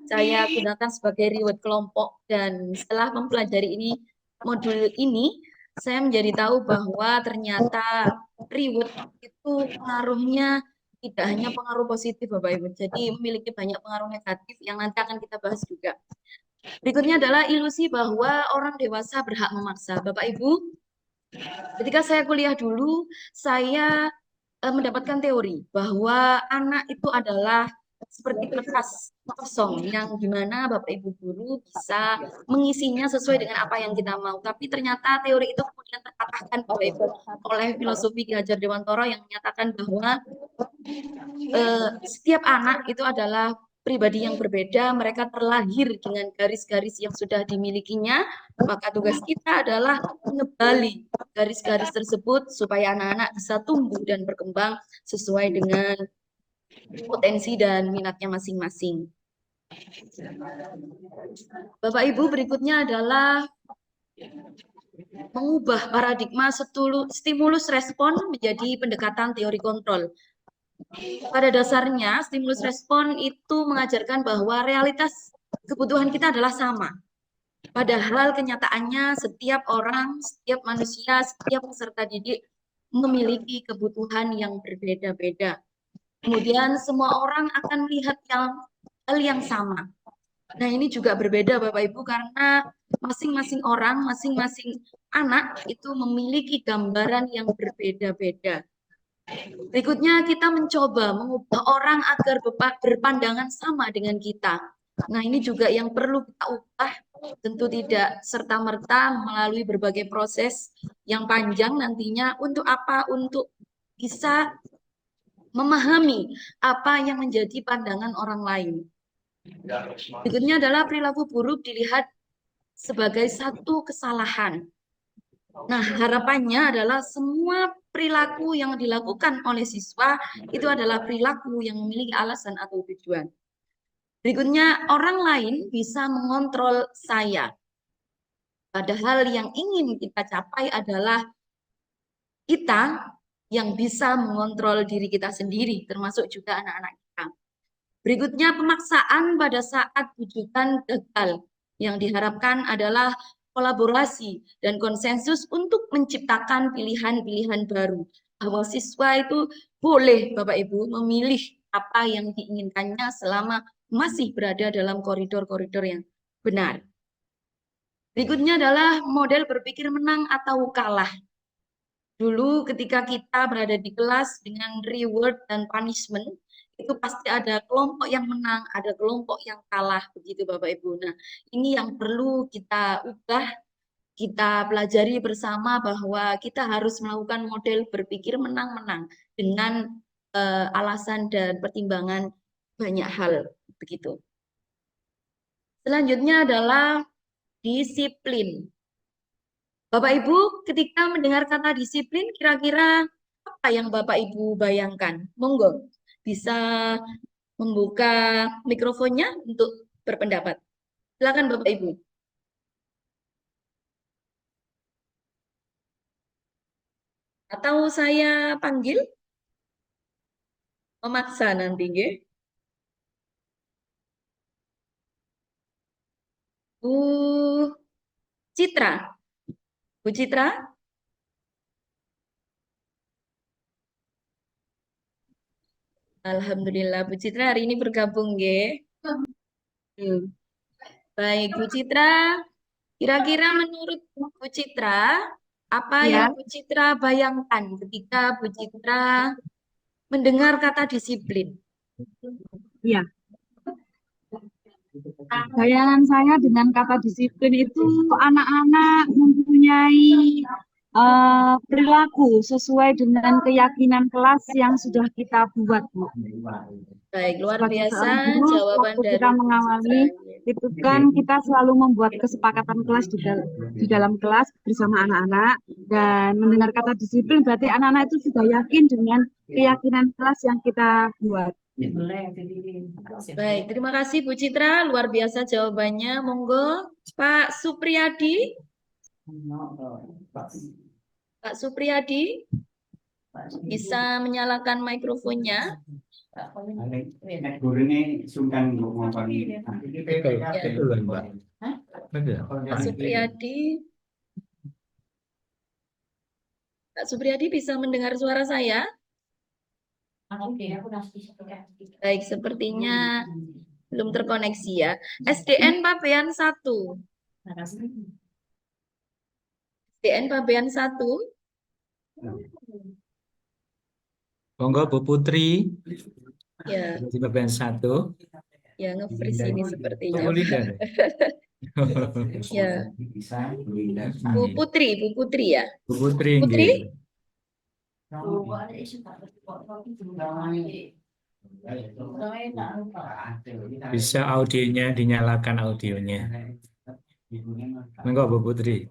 F: saya gunakan sebagai reward kelompok, dan setelah mempelajari modul ini, saya menjadi tahu bahwa ternyata reward itu pengaruhnya tidak hanya pengaruh positif Bapak Ibu, jadi memiliki banyak pengaruh negatif yang nanti akan kita bahas juga. Berikutnya adalah ilusi bahwa orang dewasa berhak memaksa. Bapak Ibu, ketika saya kuliah dulu, saya mendapatkan teori bahwa anak itu adalah seperti kertas kosong yang dimana Bapak Ibu guru bisa mengisinya sesuai dengan apa yang kita mau. Tapi ternyata teori itu kemudian terpatahkan Bapak Ibu oleh filosofi Ki Hajar Dewantara yang menyatakan bahwa setiap anak itu adalah pribadi yang berbeda, mereka terlahir dengan garis-garis yang sudah dimilikinya, maka tugas kita adalah mengembali garis-garis tersebut supaya anak-anak bisa tumbuh dan berkembang sesuai dengan potensi dan minatnya masing-masing. Bapak Ibu, berikutnya adalah mengubah paradigma stimulus respon menjadi pendekatan teori kontrol. Pada dasarnya, stimulus respon itu mengajarkan bahwa realitas kebutuhan kita adalah sama. Padahal kenyataannya setiap orang, setiap manusia, setiap peserta didik memiliki kebutuhan yang berbeda-beda. Kemudian semua orang akan melihat hal yang sama. Nah, ini juga berbeda Bapak Ibu karena masing-masing orang, masing-masing anak itu memiliki gambaran yang berbeda-beda. Berikutnya kita mencoba mengubah orang agar berpandangan sama dengan kita. Nah, ini juga yang perlu kita ubah, tentu tidak serta-merta melalui berbagai proses yang panjang nantinya. Untuk apa? Untuk bisa memahami apa yang menjadi pandangan orang lain. Berikutnya adalah perilaku buruk dilihat sebagai satu kesalahan. Nah, harapannya adalah semua perilaku yang dilakukan oleh siswa itu adalah perilaku yang memiliki alasan atau tujuan. Berikutnya, orang lain bisa mengontrol saya. Padahal yang ingin kita capai adalah kita yang bisa mengontrol diri kita sendiri, termasuk juga anak-anak kita. Berikutnya, pemaksaan pada saat rujukan gagal. Yang diharapkan adalah kolaborasi dan konsensus untuk menciptakan pilihan-pilihan baru. Bahwa siswa itu boleh, Bapak Ibu, memilih apa yang diinginkannya selama masih berada dalam koridor-koridor yang benar. Berikutnya adalah model berpikir menang atau kalah. Dulu ketika kita berada di kelas dengan reward dan punishment, itu pasti ada kelompok yang menang, ada kelompok yang kalah, begitu Bapak Ibu. Nah, ini yang perlu kita ubah, kita pelajari bersama bahwa kita harus melakukan model berpikir menang-menang dengan alasan dan pertimbangan banyak hal, begitu. Selanjutnya adalah disiplin. Bapak Ibu, ketika mendengar kata disiplin, kira-kira apa yang Bapak Ibu bayangkan? Monggo, bisa membuka mikrofonnya untuk berpendapat. Silakan Bapak Ibu. Atau saya panggil? Memaksa nanti, nggih. Bu Citra. Bu Citra? Alhamdulillah Bu Citra hari ini bergabung, nggih. Baik, Bu Citra. Kira-kira menurut Bu Citra, apa yang Bu Citra bayangkan ketika Bu Citra mendengar kata disiplin?
L: Iya. Bayangan saya dengan kata disiplin itu anak-anak mempunyai perilaku sesuai dengan keyakinan kelas yang sudah kita buat, Bu.
F: Baik, luar
L: Sebagai
F: biasa
L: seorang guru,
F: jawaban
L: waktu
F: dari
L: kita
F: Bu
L: mengawali
F: Citra.
L: itu kan kita selalu membuat kesepakatan kelas di dalam kelas bersama anak-anak, dan mendengar kata disiplin berarti anak-anak itu sudah yakin dengan keyakinan kelas yang kita buat.
F: Baik, terima kasih Bu Citra, luar biasa jawabannya. Monggo Pak Supriyadi. Pak Supriyadi bisa menyalakan mikrofonnya.
J: Guru ini sungkan ngomong
F: Pak Supriyadi. Pak Supriyadi bisa mendengar suara saya? Baik, sepertinya belum terkoneksi ya. SDN Pabean 1. SDN Pabean 1.
E: Monggo Bu Putri.
F: Ya.
E: Di bagian 1.
F: Ya, nge-freeze ini sepertinya.
E: Bu Linda.
F: Ya. Bu Putri ya.
E: Bu Putri.
F: Putri?
E: Bisa audionya dinyalakan audionya. Monggo Bu Putri.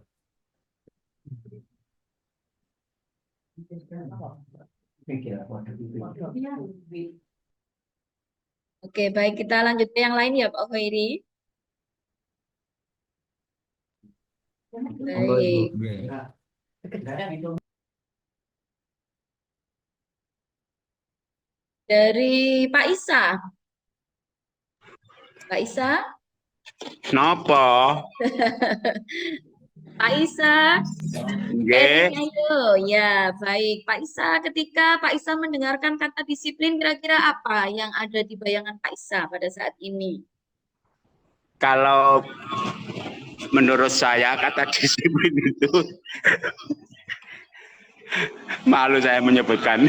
F: Oke, baik, kita lanjut ke yang lain ya Pak Khairi. Baik. Dari Pak Isa. Pak Isa?
J: Napa?
F: Pak Isa?
J: Nggih.
F: Ayo, ya, baik. Pak Isa, ketika Pak Isa mendengarkan kata disiplin, kira-kira apa yang ada di bayangan Pak Isa pada saat ini?
J: Kalau menurut saya kata disiplin itu malu saya menyebutkan.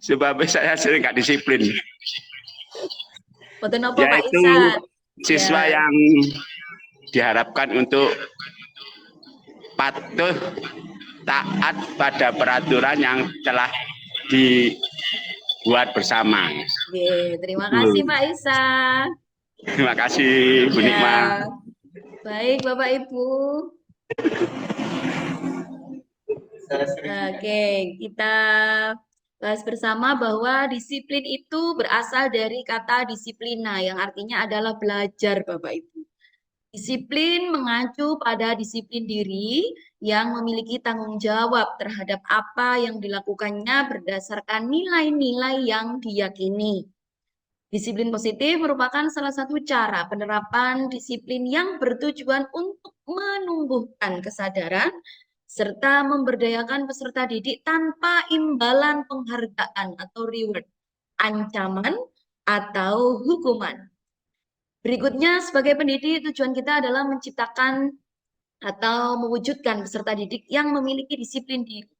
J: Sebab saya sering nggak disiplin.
F: Boten apa Pak
J: Yaitu
F: Ihsan?
J: siswa
F: Ya.
J: yang diharapkan untuk patuh taat pada peraturan yang telah dibuat bersama.
F: Oke, terima kasih Pak Ihsan.
J: Terima kasih Bu Nikma.
F: Ya. Baik Bapak Ibu. Oke, kita bahas bersama bahwa disiplin itu berasal dari kata disiplina yang artinya adalah belajar Bapak Ibu. Disiplin mengacu pada disiplin diri yang memiliki tanggung jawab terhadap apa yang dilakukannya berdasarkan nilai-nilai yang diyakini. Disiplin positif merupakan salah satu cara penerapan disiplin yang bertujuan untuk menumbuhkan kesadaran serta memberdayakan peserta didik tanpa imbalan penghargaan atau reward, ancaman, atau hukuman. Berikutnya, sebagai pendidik, tujuan kita adalah menciptakan atau mewujudkan peserta didik yang memiliki disiplin diri,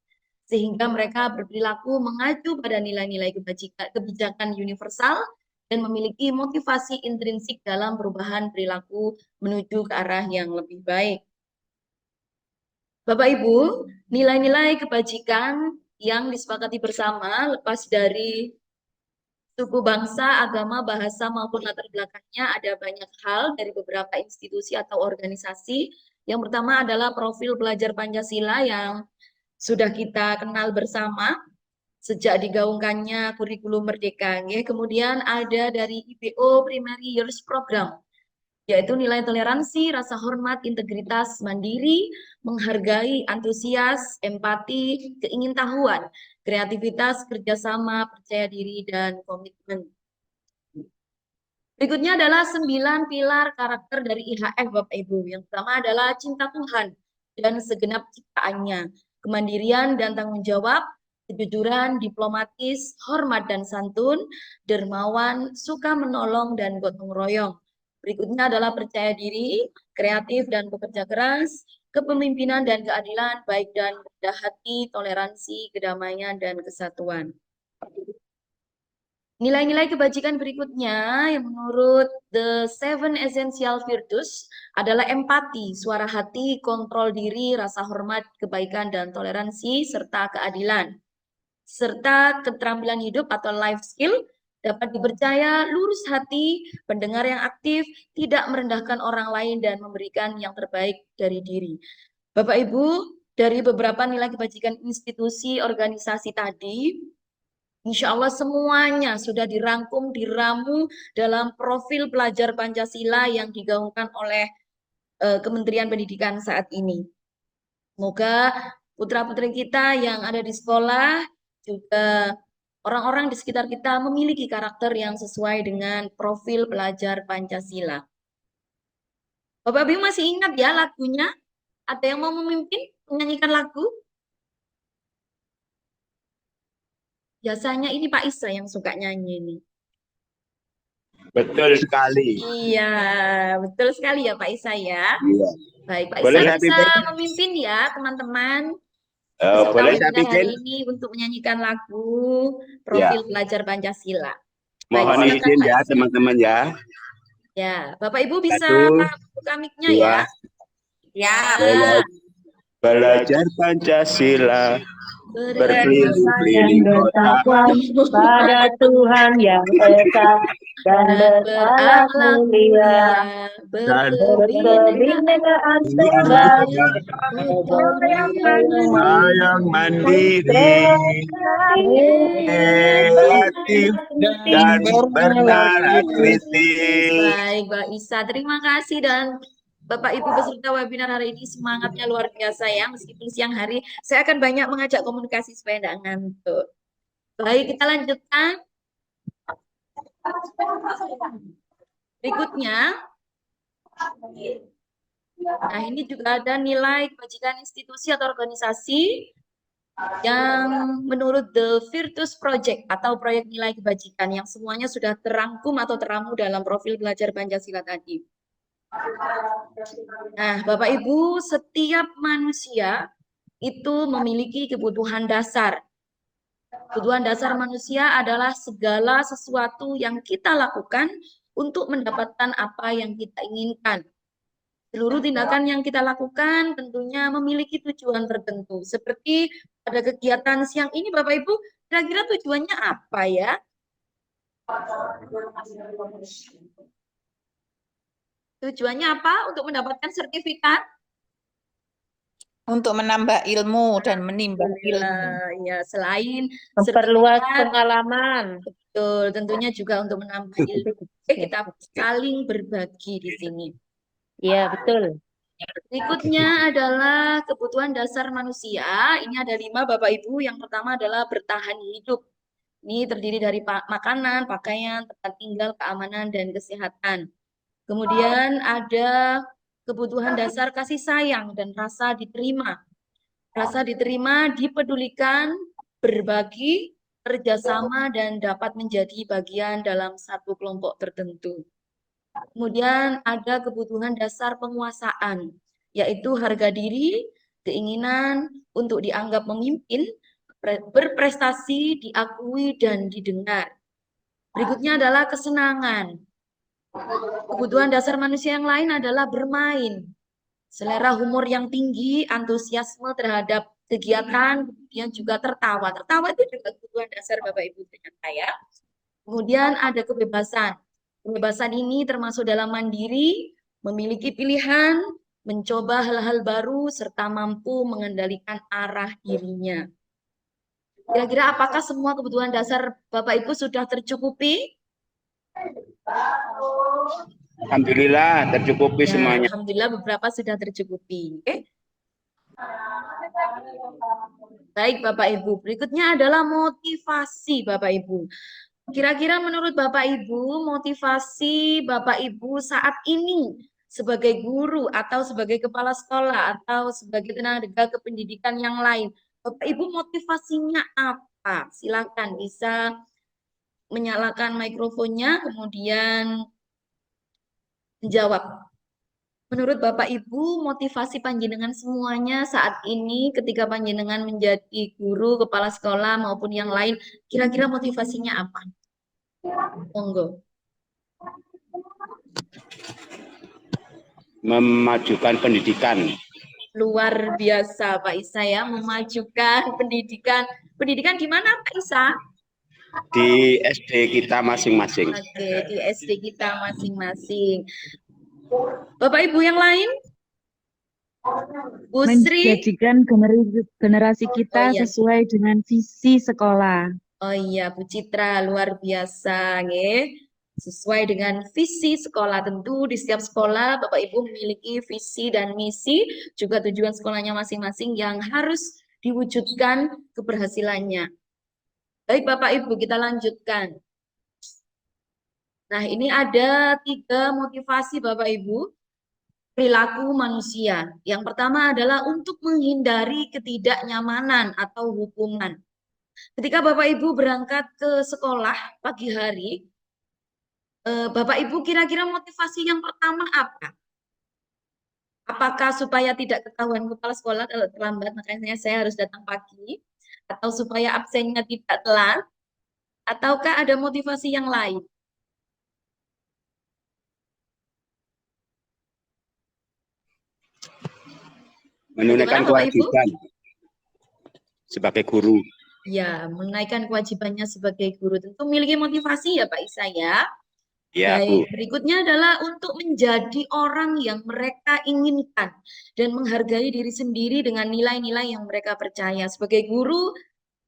F: sehingga mereka berperilaku mengacu pada nilai-nilai kebijakan universal dan memiliki motivasi intrinsik dalam perubahan perilaku menuju ke arah yang lebih baik. Bapak Ibu, nilai-nilai kebajikan yang disepakati bersama lepas dari suku bangsa, agama, bahasa, maupun latar belakangnya ada banyak hal dari beberapa institusi atau organisasi. Yang pertama adalah profil belajar Pancasila yang sudah kita kenal bersama sejak digaungkannya kurikulum Merdeka. Kemudian ada dari IPO Primary Years Program, yaitu nilai toleransi, rasa hormat, integritas, mandiri, menghargai, antusias, empati, keingintahuan, kreativitas, kerjasama, percaya diri, dan komitmen. Berikutnya adalah 9 pilar karakter dari IHF, Bapak Ibu. Yang pertama adalah cinta Tuhan dan segenap ciptaannya, kemandirian dan tanggung jawab, kejujuran, diplomatis, hormat dan santun, dermawan, suka menolong, dan gotong royong. Berikutnya adalah percaya diri, kreatif dan bekerja keras, kepemimpinan dan keadilan, baik dan rendah hati, toleransi, kedamaian, dan kesatuan. Nilai-nilai kebajikan berikutnya yang menurut The 7 Essential Virtues adalah empati, suara hati, kontrol diri, rasa hormat, kebaikan, dan toleransi, serta keadilan. Serta keterampilan hidup atau life skill, dapat dipercaya, lurus hati, pendengar yang aktif, tidak merendahkan orang lain, dan memberikan yang terbaik dari diri. Bapak Ibu, dari beberapa nilai kebajikan institusi organisasi tadi, insya Allah semuanya sudah dirangkum, diramu dalam profil pelajar Pancasila yang digaungkan oleh Kementerian Pendidikan saat ini. Semoga putra-putri kita yang ada di sekolah, juga orang-orang di sekitar kita memiliki karakter yang sesuai dengan profil pelajar Pancasila. Bapak Ibu masih ingat ya lagunya? Ada yang mau memimpin menyanyikan lagu? Biasanya ini Pak Isa yang suka nyanyi ini.
J: Betul sekali.
F: Iya, betul sekali ya Pak Isa ya.
J: Iya.
F: Baik, Pak
J: Boleh
F: Isa
J: saya
F: bisa
J: pimpin?
F: memimpin ya teman-teman.
J: Boleh saya
F: Webinar hari
J: pimpin?
F: ini untuk menyanyikan lagu profil pelajar Pancasila.
J: Mohon
F: Baik, silakan,
J: izin
F: Pak
J: ya
F: Isa.
J: teman-teman ya.
F: Ya, Bapak Ibu bisa
J: 1,
F: buka mic-nya ya.
J: 2,
F: Ya.
J: Belajar Pancasila,
I: berkeliling bertakwa pada Tuhan yang esa dan berakhlak mulia, berbineka tunggal,
J: yang mandiri, kreatif, dan bernalar kritis.
F: Baik, Mbak Isa, terima kasih dan Bapak Ibu peserta webinar hari ini semangatnya luar biasa ya, meskipun siang hari saya akan banyak mengajak komunikasi supaya tidak ngantuk. Baik, kita lanjutkan. Berikutnya, nah ini juga ada nilai kebajikan institusi atau organisasi yang menurut The Virtus Project atau proyek nilai kebajikan yang semuanya sudah terangkum atau teramu dalam profil belajar Pancasila tadi. Nah, Bapak Ibu, setiap manusia itu memiliki kebutuhan dasar. Kebutuhan dasar manusia adalah segala sesuatu yang kita lakukan untuk mendapatkan apa yang kita inginkan. Seluruh tindakan yang kita lakukan tentunya memiliki tujuan tertentu. Seperti pada kegiatan siang ini, Bapak Ibu, kira-kira tujuannya apa ya? Tujuannya apa untuk mendapatkan sertifikat?
M: Untuk menambah ilmu dan menimbang ilmu.
F: Ya, selain
I: Memperluas
F: sertifikat,
I: pengalaman.
F: betul, tentunya juga untuk menambah ilmu. Kita saling berbagi di sini.
I: Iya, betul.
F: Berikutnya adalah kebutuhan dasar manusia. Ini ada 5, Bapak Ibu. Yang pertama adalah bertahan hidup. Ini terdiri dari makanan, pakaian, tempat tinggal, keamanan, dan kesehatan. Kemudian ada kebutuhan dasar kasih sayang dan rasa diterima. Rasa diterima, dipedulikan, berbagi, kerjasama, dan dapat menjadi bagian dalam satu kelompok tertentu. Kemudian ada kebutuhan dasar penguasaan, yaitu harga diri, keinginan untuk dianggap memimpin, berprestasi, diakui, dan didengar. Berikutnya adalah kesenangan. Kebutuhan dasar manusia yang lain adalah bermain, selera humor yang tinggi, antusiasme terhadap kegiatan, kemudian juga tertawa. Tertawa itu juga kebutuhan dasar Bapak Ibu ternyata ya. Kemudian ada kebebasan. Kebebasan ini termasuk dalam mandiri, memiliki pilihan, mencoba hal-hal baru, serta mampu mengendalikan arah dirinya. Kira-kira apakah semua kebutuhan dasar Bapak Ibu sudah tercukupi?
J: Alhamdulillah tercukupi
F: Ya,
J: semuanya.
F: alhamdulillah beberapa sudah tercukupi. Oke. Baik Bapak Ibu, berikutnya adalah motivasi Bapak Ibu. Kira-kira menurut Bapak Ibu, motivasi Bapak Ibu saat ini sebagai guru atau sebagai kepala sekolah atau sebagai tenaga kependidikan yang lain, Bapak Ibu motivasinya apa? Silakan bisa menyalakan mikrofonnya, kemudian menjawab. Menurut Bapak Ibu, motivasi panjenengan semuanya saat ini ketika panjenengan menjadi guru, kepala sekolah maupun yang lain, kira-kira motivasinya apa? Monggo.
J: Memajukan pendidikan.
F: Luar biasa Pak Isa ya, memajukan pendidikan. Pendidikan di mana Pak Isa?
J: Di SD kita masing-masing.
F: Oke, di SD kita masing-masing. Bapak Ibu yang lain? Bu Sri?
L: Menjadikan generasi kita
F: Oh, iya.
L: sesuai dengan visi sekolah.
F: Oh iya, Bu Citra, luar biasa, nggih. Sesuai dengan visi sekolah. Tentu di setiap sekolah Bapak Ibu memiliki visi dan misi, juga tujuan sekolahnya masing-masing yang harus diwujudkan keberhasilannya. Baik Bapak Ibu, kita lanjutkan. Nah, ini ada 3 motivasi Bapak Ibu perilaku manusia. Yang pertama adalah untuk menghindari ketidaknyamanan atau hukuman. Ketika Bapak Ibu berangkat ke sekolah pagi hari, Bapak Ibu kira-kira motivasi yang pertama apa? Apakah supaya tidak ketahuan kepala sekolah kalau terlambat, makanya saya harus datang pagi? Atau supaya absennya tidak telat? Ataukah ada motivasi yang lain?
J: Menunaikan
F: Bagaimana, Bapak Ibu?
J: kewajiban sebagai guru.
F: Ya, menunaikan kewajibannya sebagai guru. Tentu memiliki motivasi ya Pak Isa ya.
J: Ya, Bu.
F: Baik, berikutnya adalah untuk menjadi orang yang mereka inginkan dan menghargai diri sendiri dengan nilai-nilai yang mereka percaya. Sebagai guru,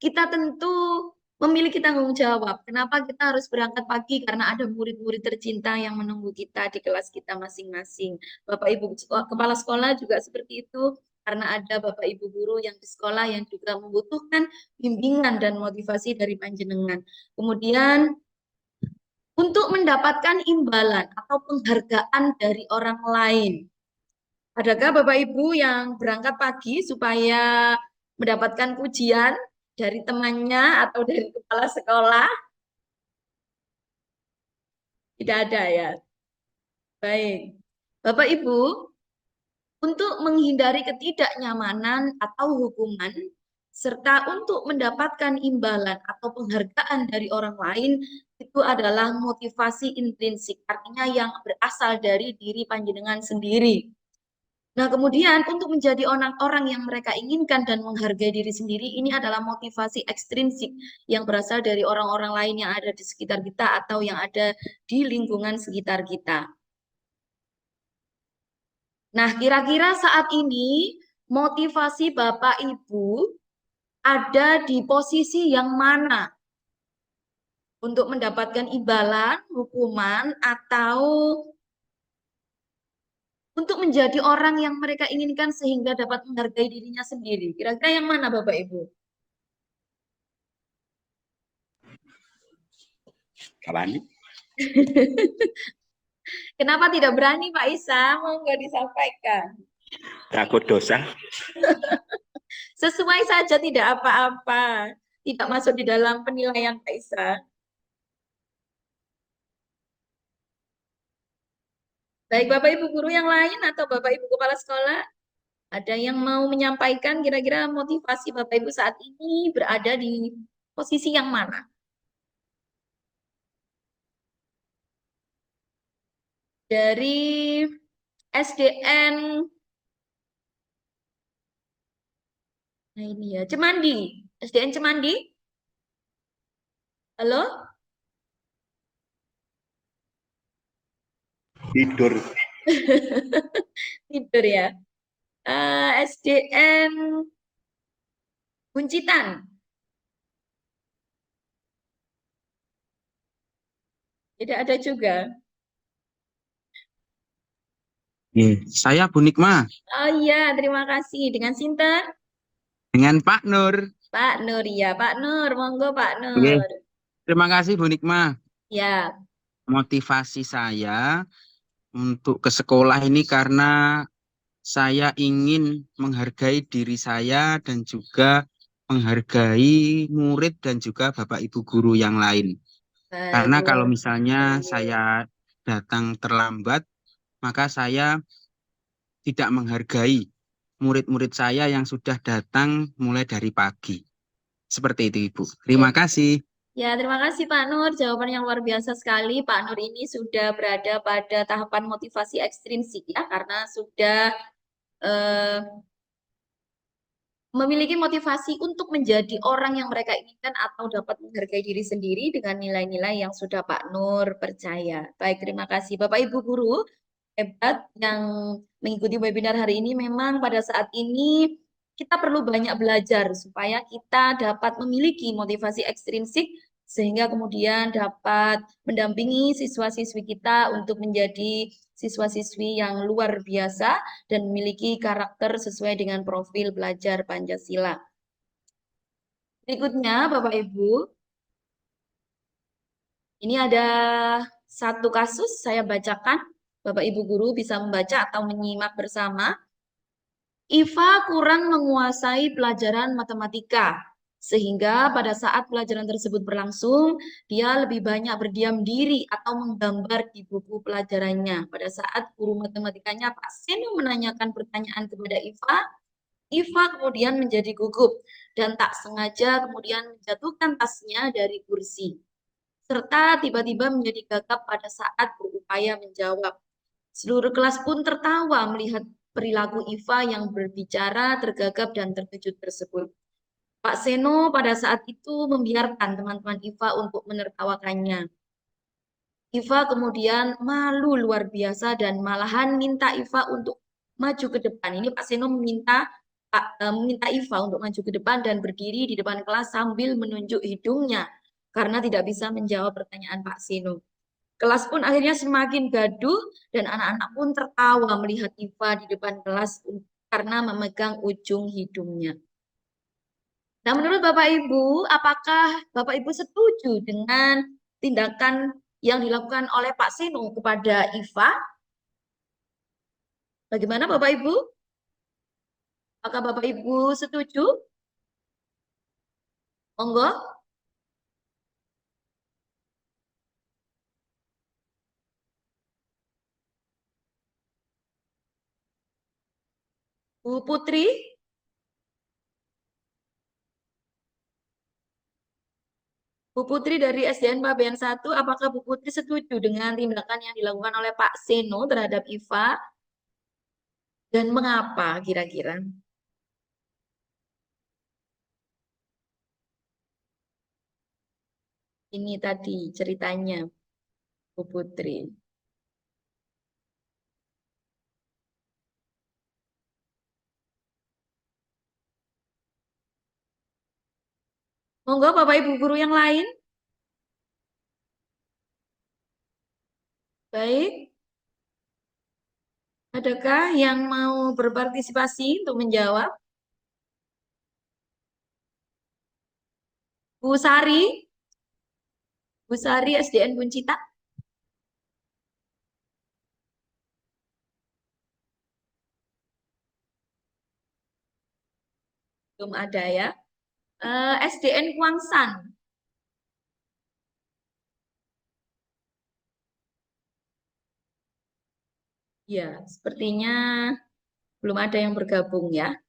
F: kita tentu memiliki tanggung jawab. Kenapa kita harus berangkat pagi? Karena ada murid-murid tercinta yang menunggu kita di kelas kita masing-masing. Bapak Ibu kepala sekolah juga seperti itu. Karena ada Bapak Ibu guru yang di sekolah yang juga membutuhkan bimbingan dan motivasi dari panjenengan. Kemudian untuk mendapatkan imbalan atau penghargaan dari orang lain. Adakah Bapak Ibu yang berangkat pagi supaya mendapatkan pujian dari temannya atau dari kepala sekolah? Tidak ada ya. Baik. Bapak Ibu, untuk menghindari ketidaknyamanan atau hukuman, serta untuk mendapatkan imbalan atau penghargaan dari orang lain, itu adalah motivasi intrinsik, artinya yang berasal dari diri panjenengan sendiri. Nah, kemudian untuk menjadi orang-orang yang mereka inginkan dan menghargai diri sendiri, ini adalah motivasi ekstrinsik yang berasal dari orang-orang lain yang ada di sekitar kita atau yang ada di lingkungan sekitar kita. Nah, kira-kira saat ini motivasi Bapak Ibu ada di posisi yang mana? Untuk mendapatkan imbalan, hukuman, atau untuk menjadi orang yang mereka inginkan sehingga dapat menghargai dirinya sendiri. Kira-kira yang mana Bapak Ibu?
J: Berani.
F: Kenapa tidak berani Pak Isa? Mau nggak disampaikan?
J: Takut dosa.
F: Sesuai saja tidak apa-apa. Tidak masuk di dalam penilaian Pak Isa. Baik Bapak Ibu guru yang lain atau Bapak Ibu kepala sekolah, ada yang mau menyampaikan kira-kira motivasi Bapak Ibu saat ini berada di posisi yang mana? Dari SDN, nah ini ya, Cemandi, SDN Cemandi. Halo?
J: Tidur.
F: Tidur ya. SDN Buncitan. Tidak ada juga.
N: Saya Bu Nikma
F: Oh iya, terima kasih. Dengan Sinta?
N: dengan Pak Nur.
F: Pak Nur ya, Pak Nur, monggo Pak Nur.
N: Oke. Terima kasih Bu Nikma.
F: Ya.
N: Motivasi saya untuk ke sekolah ini karena saya ingin menghargai diri saya dan juga menghargai murid dan juga Bapak Ibu guru yang lain. Karena kalau misalnya saya datang terlambat, maka saya tidak menghargai murid-murid saya yang sudah datang mulai dari pagi. Seperti itu Ibu. Terima kasih.
F: Ya, terima kasih Pak Nur. Jawaban yang luar biasa sekali. Pak Nur ini sudah berada pada tahapan motivasi ekstrinsik ya, karena sudah memiliki motivasi untuk menjadi orang yang mereka inginkan atau dapat menghargai diri sendiri dengan nilai-nilai yang sudah Pak Nur percaya. Baik, terima kasih. Bapak Ibu guru hebat yang mengikuti webinar hari ini, memang pada saat ini kita perlu banyak belajar supaya kita dapat memiliki motivasi ekstrinsik sehingga kemudian dapat mendampingi siswa-siswi kita untuk menjadi siswa-siswi yang luar biasa dan memiliki karakter sesuai dengan profil belajar Pancasila. Berikutnya, Bapak Ibu, ini ada satu kasus saya bacakan. Bapak Ibu guru bisa membaca atau menyimak bersama. Iva kurang menguasai pelajaran matematika, sehingga pada saat pelajaran tersebut berlangsung, dia lebih banyak berdiam diri atau menggambar di buku pelajarannya. Pada saat guru matematikanya Pak Seno menanyakan pertanyaan kepada Iva kemudian menjadi gugup dan tak sengaja kemudian menjatuhkan tasnya dari kursi. Serta tiba-tiba menjadi gagap pada saat berupaya menjawab. Seluruh kelas pun tertawa melihat perilaku Iva yang berbicara tergagap dan terkejut tersebut. Pak Seno pada saat itu membiarkan teman-teman Iva untuk menertawakannya. Iva kemudian malu luar biasa dan malahan minta Iva untuk maju ke depan. Ini Pak Seno meminta Iva untuk maju ke depan dan berdiri di depan kelas sambil menunjuk hidungnya karena tidak bisa menjawab pertanyaan Pak Seno. Kelas pun akhirnya semakin gaduh dan anak-anak pun tertawa melihat Iva di depan kelas karena memegang ujung hidungnya. Nah, menurut Bapak Ibu, apakah Bapak Ibu setuju dengan tindakan yang dilakukan oleh Pak Seno kepada Iva? Bagaimana Bapak Ibu? Apakah Bapak Ibu setuju?
B: Monggo. Bu Putri. Bu Putri dari SDN Pabean 1, apakah Bu Putri setuju dengan tindakan yang dilakukan oleh Pak Seno terhadap Iva? Dan mengapa kira-kira? Ini tadi ceritanya Bu Putri. Monggo Bapak Ibu guru yang lain. Baik. Adakah yang mau berpartisipasi untuk menjawab? Bu Sari? Bu Sari SDN Buncita? Belum ada ya. SDN Kuangsan. Ya, sepertinya belum ada yang bergabung ya.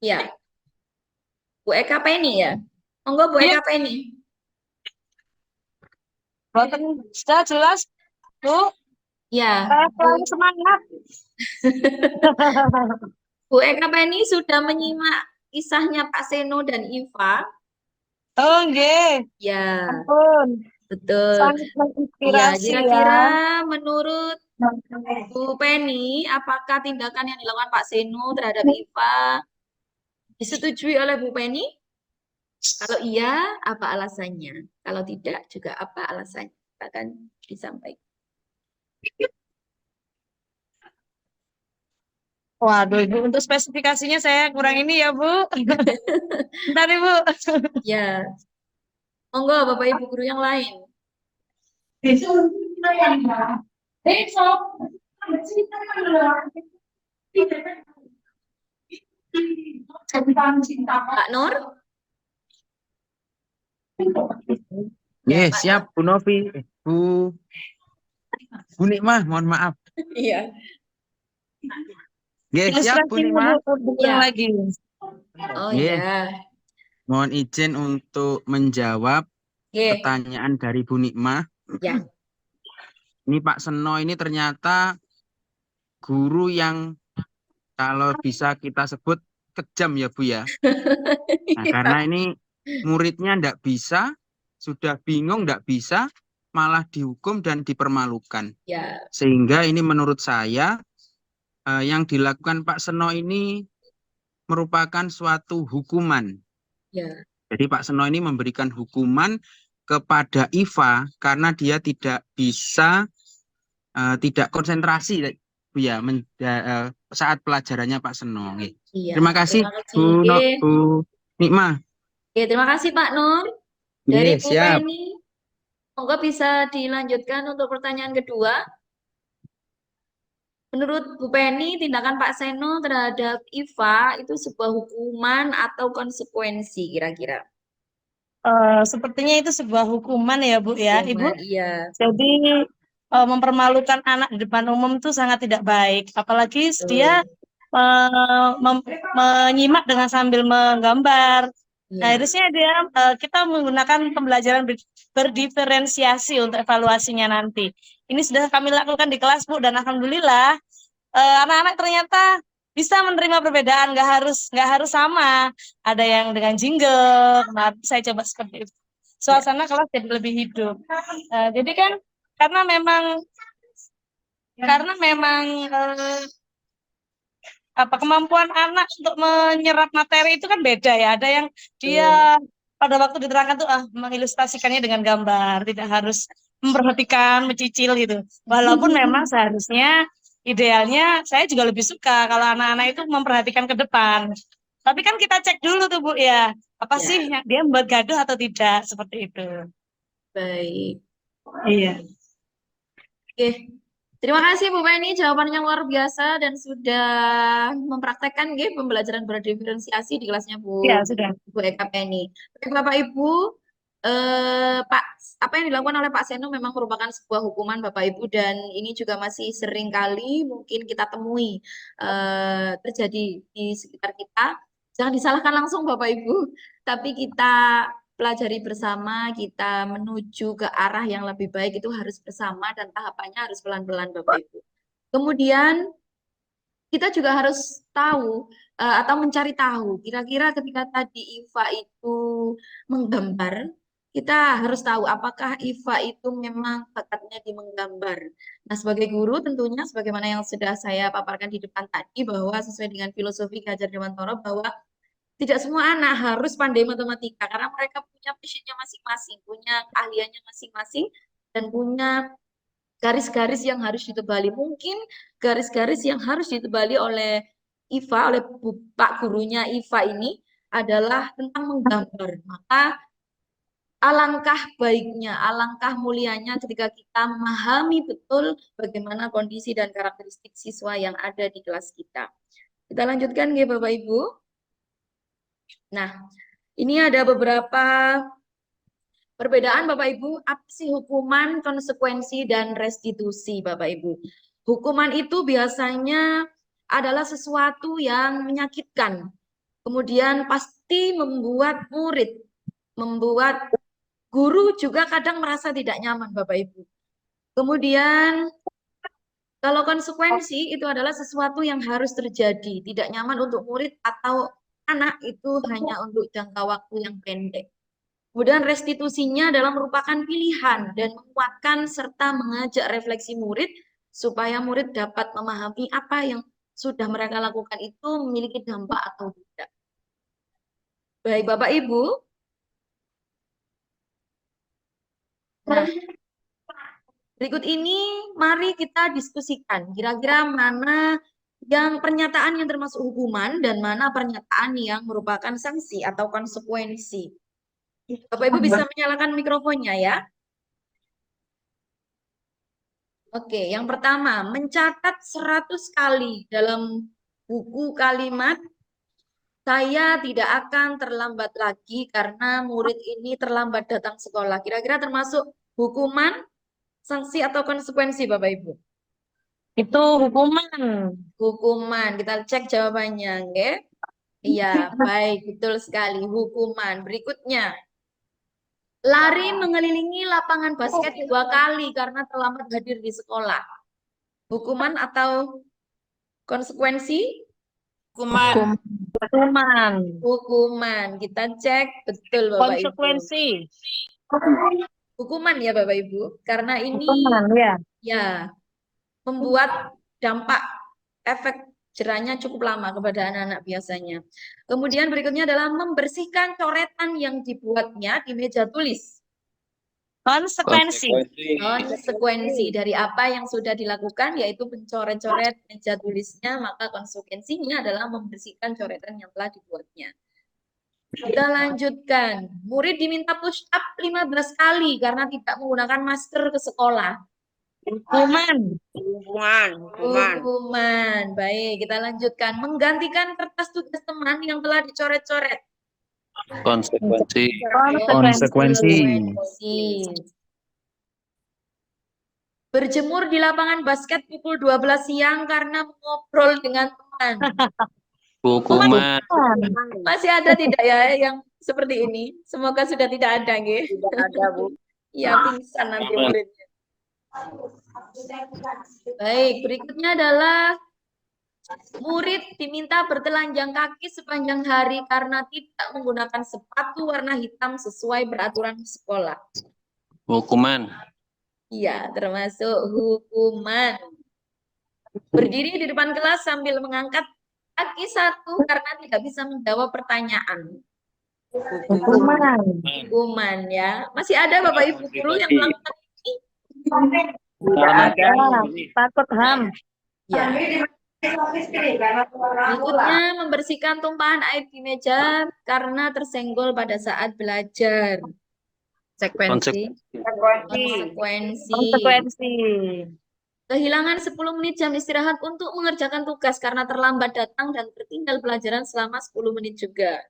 B: Ya. Bu Eka Penny ya. Monggo Bu Eka Penny.
H: Sudah jelas, Bu?
B: Ya.
H: Semangat.
B: Bu Eka Penny sudah menyimak kisahnya Pak Seno dan Iva.
H: Oh, nggih.
B: Ya.
H: Ampun.
B: Betul.
H: Sangat
B: Ya,
H: menginspirasi
B: kira-kira
H: ya.
B: menurut Bu Penny, apakah tindakan yang dilakukan Pak Seno terhadap Iva disetujui oleh Bu Penny? Kalau iya, apa alasannya? Kalau tidak, juga apa alasannya? Akan disampaikan.
H: Waduh, Ibu, untuk spesifikasinya saya kurang ini ya, Bu. Bentar, Ibu.
B: Ya. Monggo Bapak Ibu guru yang lain. Pak Nur?
N: Siap Bu Novi, Bu Nikmah, mohon maaf.
B: Iya.
N: Siap Bu Nikmah.
B: Ya.
H: Lagi.
B: Oh iya.
N: Mohon izin untuk menjawab pertanyaan dari Bu Nikmah.
B: Ya.
N: Ini Pak Seno ini ternyata guru yang kalau bisa kita sebut kejam ya Bu ya. Nah, karena ini muridnya ndak bisa, sudah bingung ndak bisa, malah dihukum dan dipermalukan.
B: Ya.
N: Sehingga ini menurut saya yang dilakukan Pak Seno ini merupakan suatu hukuman.
B: Ya.
N: Jadi Pak Seno ini memberikan hukuman kepada Iva karena dia tidak bisa, tidak konsentrasi ya saat pelajarannya Pak Seno.
B: Iya,
N: Terima kasih,
B: terima kasih.
N: Bu Nikmah.
B: Terima kasih Pak Nur. Dari Bu
N: Siap.
B: Penny, monggo bisa dilanjutkan untuk pertanyaan kedua. Menurut Bu Penny, tindakan Pak Seno terhadap Iva itu sebuah hukuman atau konsekuensi kira-kira?
H: Sepertinya itu sebuah hukuman ya, Bu ya, Ibu.
B: Iya.
H: Jadi mempermalukan anak di depan umum itu sangat tidak baik. Apalagi dia menyimak dengan sambil menggambar. Nah, harusnya kita menggunakan pembelajaran berdiferensiasi untuk evaluasinya nanti. Ini sudah kami lakukan di kelas, Bu, dan alhamdulillah anak-anak ternyata bisa menerima perbedaan, nggak harus sama. Ada yang dengan jingle, nah saya coba seperti itu. Suasana kelas jadi lebih hidup. Jadi kan karena memang kemampuan anak untuk menyerap materi itu kan beda ya. Ada yang dia pada waktu diterangkan tuh mengilustrasikannya dengan gambar, tidak harus memperhatikan, mencicil gitu. Walaupun memang seharusnya idealnya saya juga lebih suka kalau anak-anak itu memperhatikan ke depan. Tapi kan kita cek dulu tuh Bu ya, apa sih yang dia membuat gaduh atau tidak, seperti itu.
B: Baik.
H: Iya.
B: Oke. Terima kasih Bu Penny, jawabannya luar biasa dan sudah mempraktekkan nggih pembelajaran berdiferensiasi di kelasnya
H: Ya, sudah.
B: Bu Eka Penny. Baik Bapak Ibu, Pak, apa yang dilakukan oleh Pak Seno memang merupakan sebuah hukuman Bapak Ibu dan ini juga masih sering kali mungkin kita temui terjadi di sekitar kita. Jangan disalahkan langsung Bapak Ibu, tapi kita pelajari bersama, kita menuju ke arah yang lebih baik itu harus bersama dan tahapannya harus pelan-pelan Bapak Ibu. Kemudian kita juga harus tahu atau mencari tahu kira-kira ketika tadi Iva itu menggambar, kita harus tahu apakah Iva itu memang bakatnya di menggambar. Nah, sebagai guru tentunya sebagaimana yang sudah saya paparkan di depan tadi bahwa sesuai dengan filosofi Ki Hajar Dewantara bahwa tidak semua anak harus pandai matematika karena mereka punya passionnya masing-masing, punya keahliannya masing-masing, dan punya garis-garis yang harus ditebali. Mungkin garis-garis yang harus ditebali oleh Iva, oleh Pak gurunya Iva ini adalah tentang menggambar. Maka alangkah baiknya, alangkah mulianya ketika kita memahami betul bagaimana kondisi dan karakteristik siswa yang ada di kelas kita. Kita lanjutkan ya Bapak Ibu. Nah, ini ada beberapa perbedaan Bapak Ibu, apa sih hukuman, konsekuensi, dan restitusi Bapak Ibu. Hukuman itu biasanya adalah sesuatu yang menyakitkan, kemudian pasti membuat murid, membuat guru juga kadang merasa tidak nyaman Bapak Ibu. Kemudian kalau konsekuensi itu adalah sesuatu yang harus terjadi, tidak nyaman untuk murid atau anak itu hanya untuk jangka waktu yang pendek. Kemudian restitusinya adalah merupakan pilihan dan menguatkan serta mengajak refleksi murid supaya murid dapat memahami apa yang sudah mereka lakukan itu memiliki dampak atau tidak. Baik Bapak Ibu. Nah, berikut ini mari kita diskusikan kira-kira mana yang pernyataan yang termasuk hukuman dan mana pernyataan yang merupakan sanksi atau konsekuensi. Bapak Ibu bisa menyalakan mikrofonnya ya. Oke, yang pertama, mencatat 100 kali dalam buku kalimat saya tidak akan terlambat lagi karena murid ini terlambat datang sekolah. Kira-kira termasuk hukuman, sanksi atau konsekuensi Bapak Ibu?
H: Itu hukuman.
B: Hukuman. Kita cek jawabannya, oke? Iya, baik, betul sekali. Hukuman. Berikutnya. Lari mengelilingi lapangan basket 2 kali karena terlambat hadir di sekolah. Hukuman atau konsekuensi?
H: Hukuman. Hukuman.
B: Hukuman. Kita cek betul Bapak Ibu.
H: Konsekuensi.
B: Hukuman ya Bapak Ibu. Karena ini
H: Hukuman, ya.
B: Ya, membuat dampak efek jerahnya cukup lama kepada anak-anak biasanya. Kemudian berikutnya adalah membersihkan coretan yang dibuatnya di meja tulis.
H: Konsekuensi.
B: Konsekuensi dari apa yang sudah dilakukan yaitu mencoret-coret meja tulisnya, maka konsekuensinya adalah membersihkan coretan yang telah dibuatnya. Kita lanjutkan. Murid diminta push up 15 kali karena tidak menggunakan masker ke sekolah.
H: Hukuman.
B: Hukuman. Baik, kita lanjutkan. Menggantikan kertas tugas teman yang telah dicoret-coret.
J: Konsekuensi.
B: Berjemur di lapangan basket pukul 12 siang karena mengobrol dengan teman.
J: Hukuman.
B: Masih ada tidak ya yang seperti ini? Semoga sudah tidak ada, nggih.
I: Tidak ada, Bu.
B: Ya, pingsan nanti muridnya. Baik, berikutnya adalah murid diminta bertelanjang kaki sepanjang hari karena tidak menggunakan sepatu warna hitam sesuai peraturan sekolah.
J: Hukuman.
B: Iya, termasuk hukuman. Berdiri di depan kelas sambil mengangkat kaki satu karena tidak bisa menjawab pertanyaan.
H: Hukuman.
B: Hukuman ya. Masih ada Bapak Ibu guru yang melakukan ini?
H: Tidak ada. Takut HAM.
B: Ya. Berikutnya membersihkan tumpahan air di meja karena tersenggol pada saat belajar. Konsekuensi.
H: Konsekuensi.
B: Kehilangan 10 menit jam istirahat untuk mengerjakan tugas karena terlambat datang dan tertinggal pelajaran selama 10 menit juga.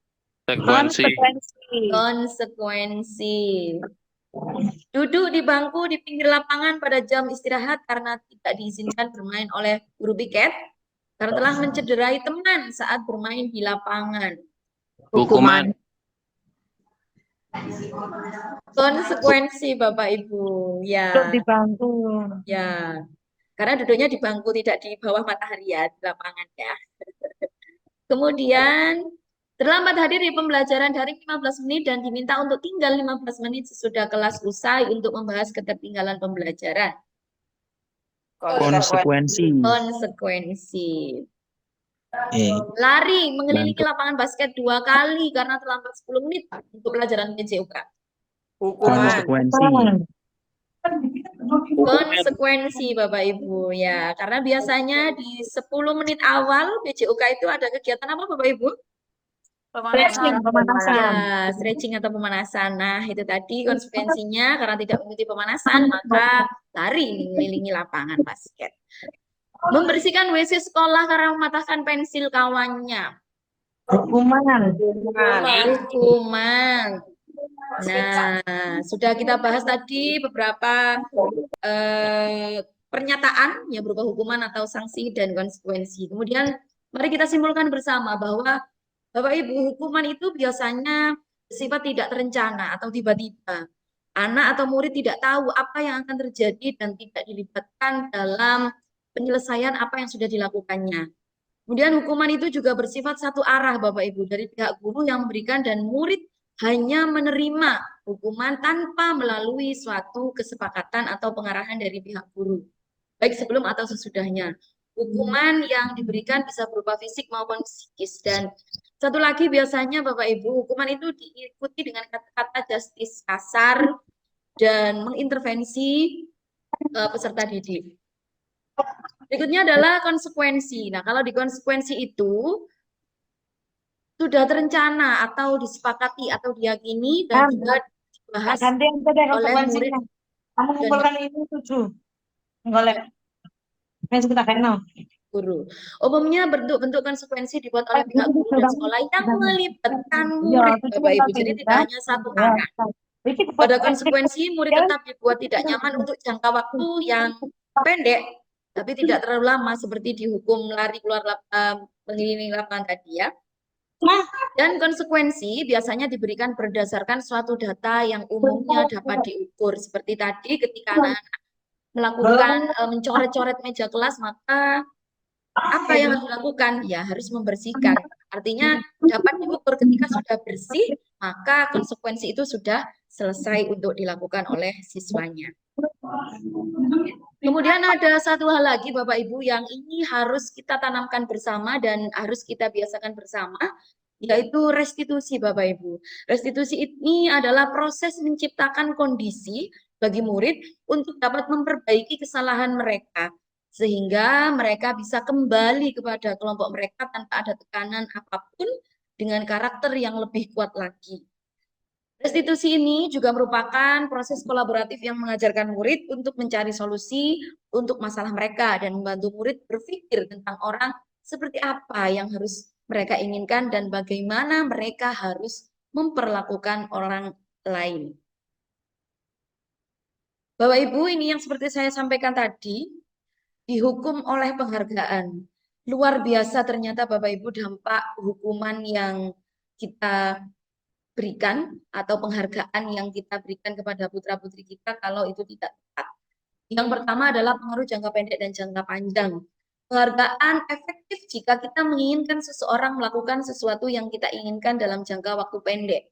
B: Konsekuensi. Duduk di bangku di pinggir lapangan pada jam istirahat karena tidak diizinkan bermain oleh guru piket karena telah mencederai teman saat bermain di lapangan.
J: Hukuman.
B: Konsekuensi Bapak Ibu, ya.
H: Duduk di bangku.
B: Ya. Karena duduknya di bangku, tidak di bawah matahari ya, di lapangan ya. Kemudian terlambat hadir di pembelajaran daring 15 menit dan diminta untuk tinggal 15 menit sesudah kelas usai untuk membahas ketertinggalan pembelajaran.
N: Konsekuensi.
B: Lari mengelilingi lapangan basket 2 kali karena terlambat 10 menit untuk pelajaran PJUK. Konsekuensi Bapak Ibu ya, karena biasanya di 10 menit awal PJUK itu ada kegiatan apa Bapak Ibu?
H: Pemanasan.
B: Ya, stretching atau pemanasan. Nah, itu tadi konsekuensinya karena tidak mengikuti pemanasan, maka lari mengelilingi lapangan basket. Membersihkan WC sekolah karena mematahkan pensil kawannya.
H: Hukuman.
B: Nah, sudah kita bahas tadi beberapa pernyataan yang berupa hukuman atau sanksi dan konsekuensi. Kemudian mari kita simpulkan bersama bahwa Bapak Ibu, hukuman itu biasanya bersifat tidak terencana atau tiba-tiba. Anak atau murid tidak tahu apa yang akan terjadi dan tidak dilibatkan dalam penyelesaian apa yang sudah dilakukannya. Kemudian hukuman itu juga bersifat satu arah Bapak Ibu, dari pihak guru yang memberikan dan murid hanya menerima hukuman tanpa melalui suatu kesepakatan atau pengarahan dari pihak guru, baik sebelum atau sesudahnya. Hukuman yang diberikan bisa berupa fisik maupun psikis. Dan satu lagi biasanya Bapak Ibu, hukuman itu diikuti dengan kata-kata justice kasar dan mengintervensi peserta didik. Berikutnya adalah konsekuensi. Nah, kalau di konsekuensi itu sudah terencana atau disepakati atau diyakini dan juga dibahas oleh murid.
H: Kamu kumpulkan ini 7. Golek. Kita
B: guru. Umumnya bentuk-bentuk konsekuensi dibuat oleh pihak guru dan sekolah yang melibatkan murid, Bapak Ibu. Jadi tidak hanya satu arah. Pada konsekuensi, murid tetap dibuat tidak nyaman untuk jangka waktu yang pendek, tapi tidak terlalu lama seperti dihukum lari keluar mengelilingi lapangan tadi ya. Dan konsekuensi biasanya diberikan berdasarkan suatu data yang umumnya dapat diukur. Seperti tadi ketika anak melakukan mencoret-coret meja kelas, maka apa yang harus dilakukan? Ya harus membersihkan. Artinya dapat diukur ketika sudah bersih, maka konsekuensi itu sudah selesai untuk dilakukan oleh siswanya. Kemudian ada satu hal lagi Bapak Ibu yang ini harus kita tanamkan bersama dan harus kita biasakan bersama, yaitu restitusi Bapak Ibu. Restitusi ini adalah proses menciptakan kondisi bagi murid untuk dapat memperbaiki kesalahan mereka, sehingga mereka bisa kembali kepada kelompok mereka tanpa ada tekanan apapun dengan karakter yang lebih kuat lagi. Restitusi ini juga merupakan proses kolaboratif yang mengajarkan murid untuk mencari solusi untuk masalah mereka dan membantu murid berpikir tentang orang seperti apa yang harus mereka inginkan dan bagaimana mereka harus memperlakukan orang lain. Bapak Ibu, ini yang seperti saya sampaikan tadi, dihukum oleh penghargaan. Luar biasa ternyata Bapak Ibu dampak hukuman yang kita berikan atau penghargaan yang kita berikan kepada putra-putri kita kalau itu tidak tepat. Yang pertama adalah pengaruh jangka pendek dan jangka panjang. Penghargaan efektif jika kita menginginkan seseorang melakukan sesuatu yang kita inginkan dalam jangka waktu pendek.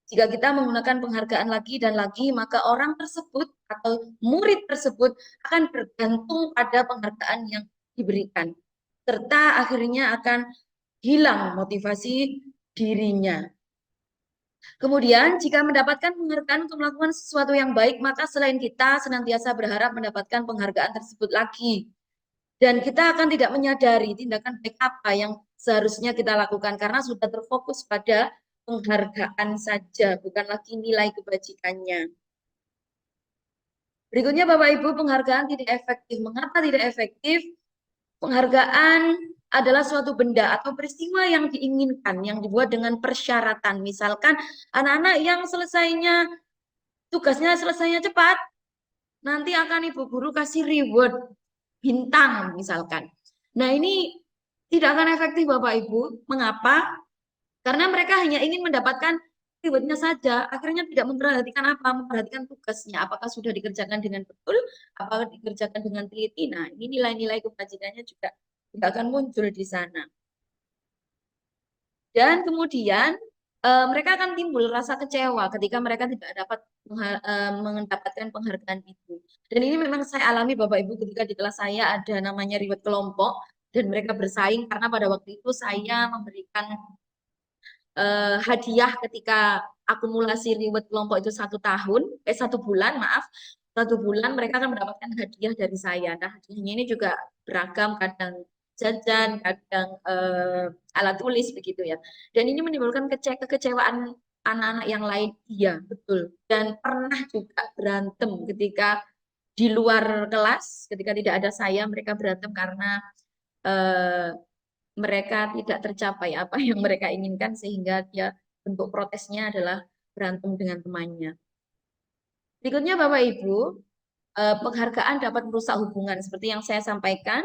B: Jika kita menggunakan penghargaan lagi dan lagi, maka orang tersebut atau murid tersebut akan bergantung pada penghargaan yang diberikan. Serta akhirnya akan hilang motivasi dirinya. Kemudian, jika mendapatkan penghargaan untuk melakukan sesuatu yang baik, maka selain kita senantiasa berharap mendapatkan penghargaan tersebut lagi. Dan kita akan tidak menyadari tindakan baik apa yang seharusnya kita lakukan karena sudah terfokus pada penghargaan saja, bukan lagi nilai kebajikannya. Berikutnya Bapak Ibu, penghargaan tidak efektif. Mengapa tidak efektif? Penghargaan adalah suatu benda atau peristiwa yang diinginkan, yang dibuat dengan persyaratan. Misalkan anak-anak yang tugasnya selesainya cepat, nanti akan ibu guru kasih reward bintang misalkan. Nah ini tidak akan efektif Bapak Ibu. Mengapa? Karena mereka hanya ingin mendapatkan rewardnya saja, akhirnya tidak memperhatikan apa, memperhatikan tugasnya, apakah sudah dikerjakan dengan betul, apakah dikerjakan dengan teliti. Nah ini nilai-nilai kebajikannya juga tidak akan muncul di sana. Dan kemudian mereka akan timbul rasa kecewa ketika mereka tidak dapat mendapatkan penghargaan itu. Dan ini memang saya alami Bapak Ibu ketika di kelas saya ada namanya reward kelompok dan mereka bersaing karena pada waktu itu saya memberikan hadiah ketika akumulasi reward kelompok itu 1 bulan, maaf, 1 bulan mereka akan mendapatkan hadiah dari saya. Nah, hadiahnya ini juga beragam, kadang jajan, kadang alat tulis begitu ya. Dan ini menimbulkan kekecewaan anak-anak yang lain. Iya, betul. Dan pernah juga berantem ketika di luar kelas, ketika tidak ada saya, mereka berantem karena mereka tidak tercapai apa yang mereka inginkan sehingga dia bentuk protesnya adalah berantem dengan temannya. Berikutnya Bapak Ibu, penghargaan dapat merusak hubungan seperti yang saya sampaikan,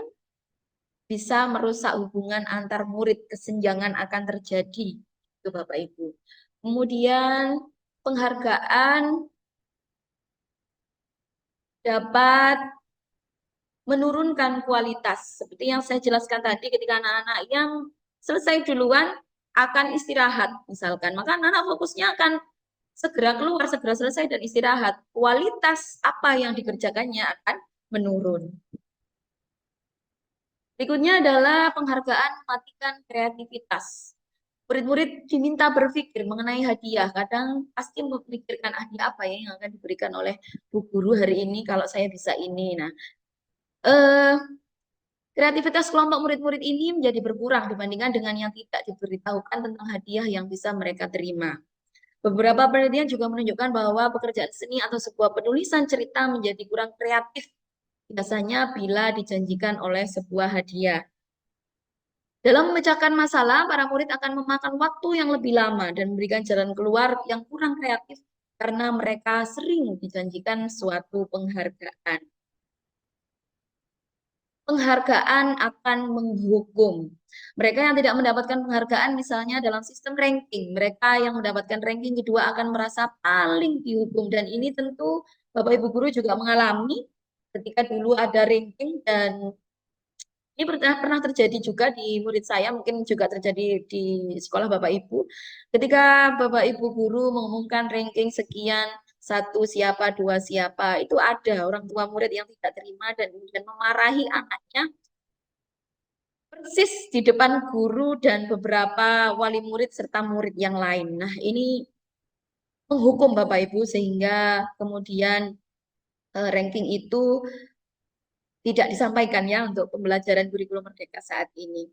B: bisa merusak hubungan antar murid, kesenjangan akan terjadi itu Bapak Ibu. Kemudian penghargaan dapat menurunkan kualitas. Seperti yang saya jelaskan tadi ketika anak-anak yang selesai duluan akan istirahat misalkan. Maka anak-anak fokusnya akan segera keluar, segera selesai dan istirahat. Kualitas apa yang dikerjakannya akan menurun. Berikutnya adalah penghargaan mematikan kreativitas. Murid-murid diminta berpikir mengenai hadiah. Kadang pasti memikirkan hadiah apa ya yang akan diberikan oleh Bu Guru hari ini kalau saya bisa ini. Nah, kreativitas kelompok murid-murid ini menjadi berkurang dibandingkan dengan yang tidak diberitahukan tentang hadiah yang bisa mereka terima. Beberapa penelitian juga menunjukkan bahwa pekerjaan seni atau sebuah penulisan cerita menjadi kurang kreatif, biasanya bila dijanjikan oleh sebuah hadiah. Dalam memecahkan masalah, para murid akan memakan waktu yang lebih lama dan memberikan jalan keluar yang kurang kreatif karena mereka sering dijanjikan suatu penghargaan. Penghargaan akan menghukum. Mereka yang tidak mendapatkan penghargaan misalnya dalam sistem ranking, mereka yang mendapatkan ranking kedua akan merasa paling dihukum dan ini tentu Bapak Ibu guru juga mengalami ketika dulu ada ranking dan ini pernah terjadi juga di murid saya, mungkin juga terjadi di sekolah Bapak Ibu. Ketika Bapak Ibu guru mengumumkan ranking sekian, 1 siapa, 2 siapa, itu ada orang tua murid yang tidak terima dan kemudian memarahi anaknya persis di depan guru dan beberapa wali murid serta murid yang lain. Nah, ini menghukum Bapak Ibu sehingga kemudian ranking itu tidak disampaikan ya untuk pembelajaran kurikulum merdeka saat ini.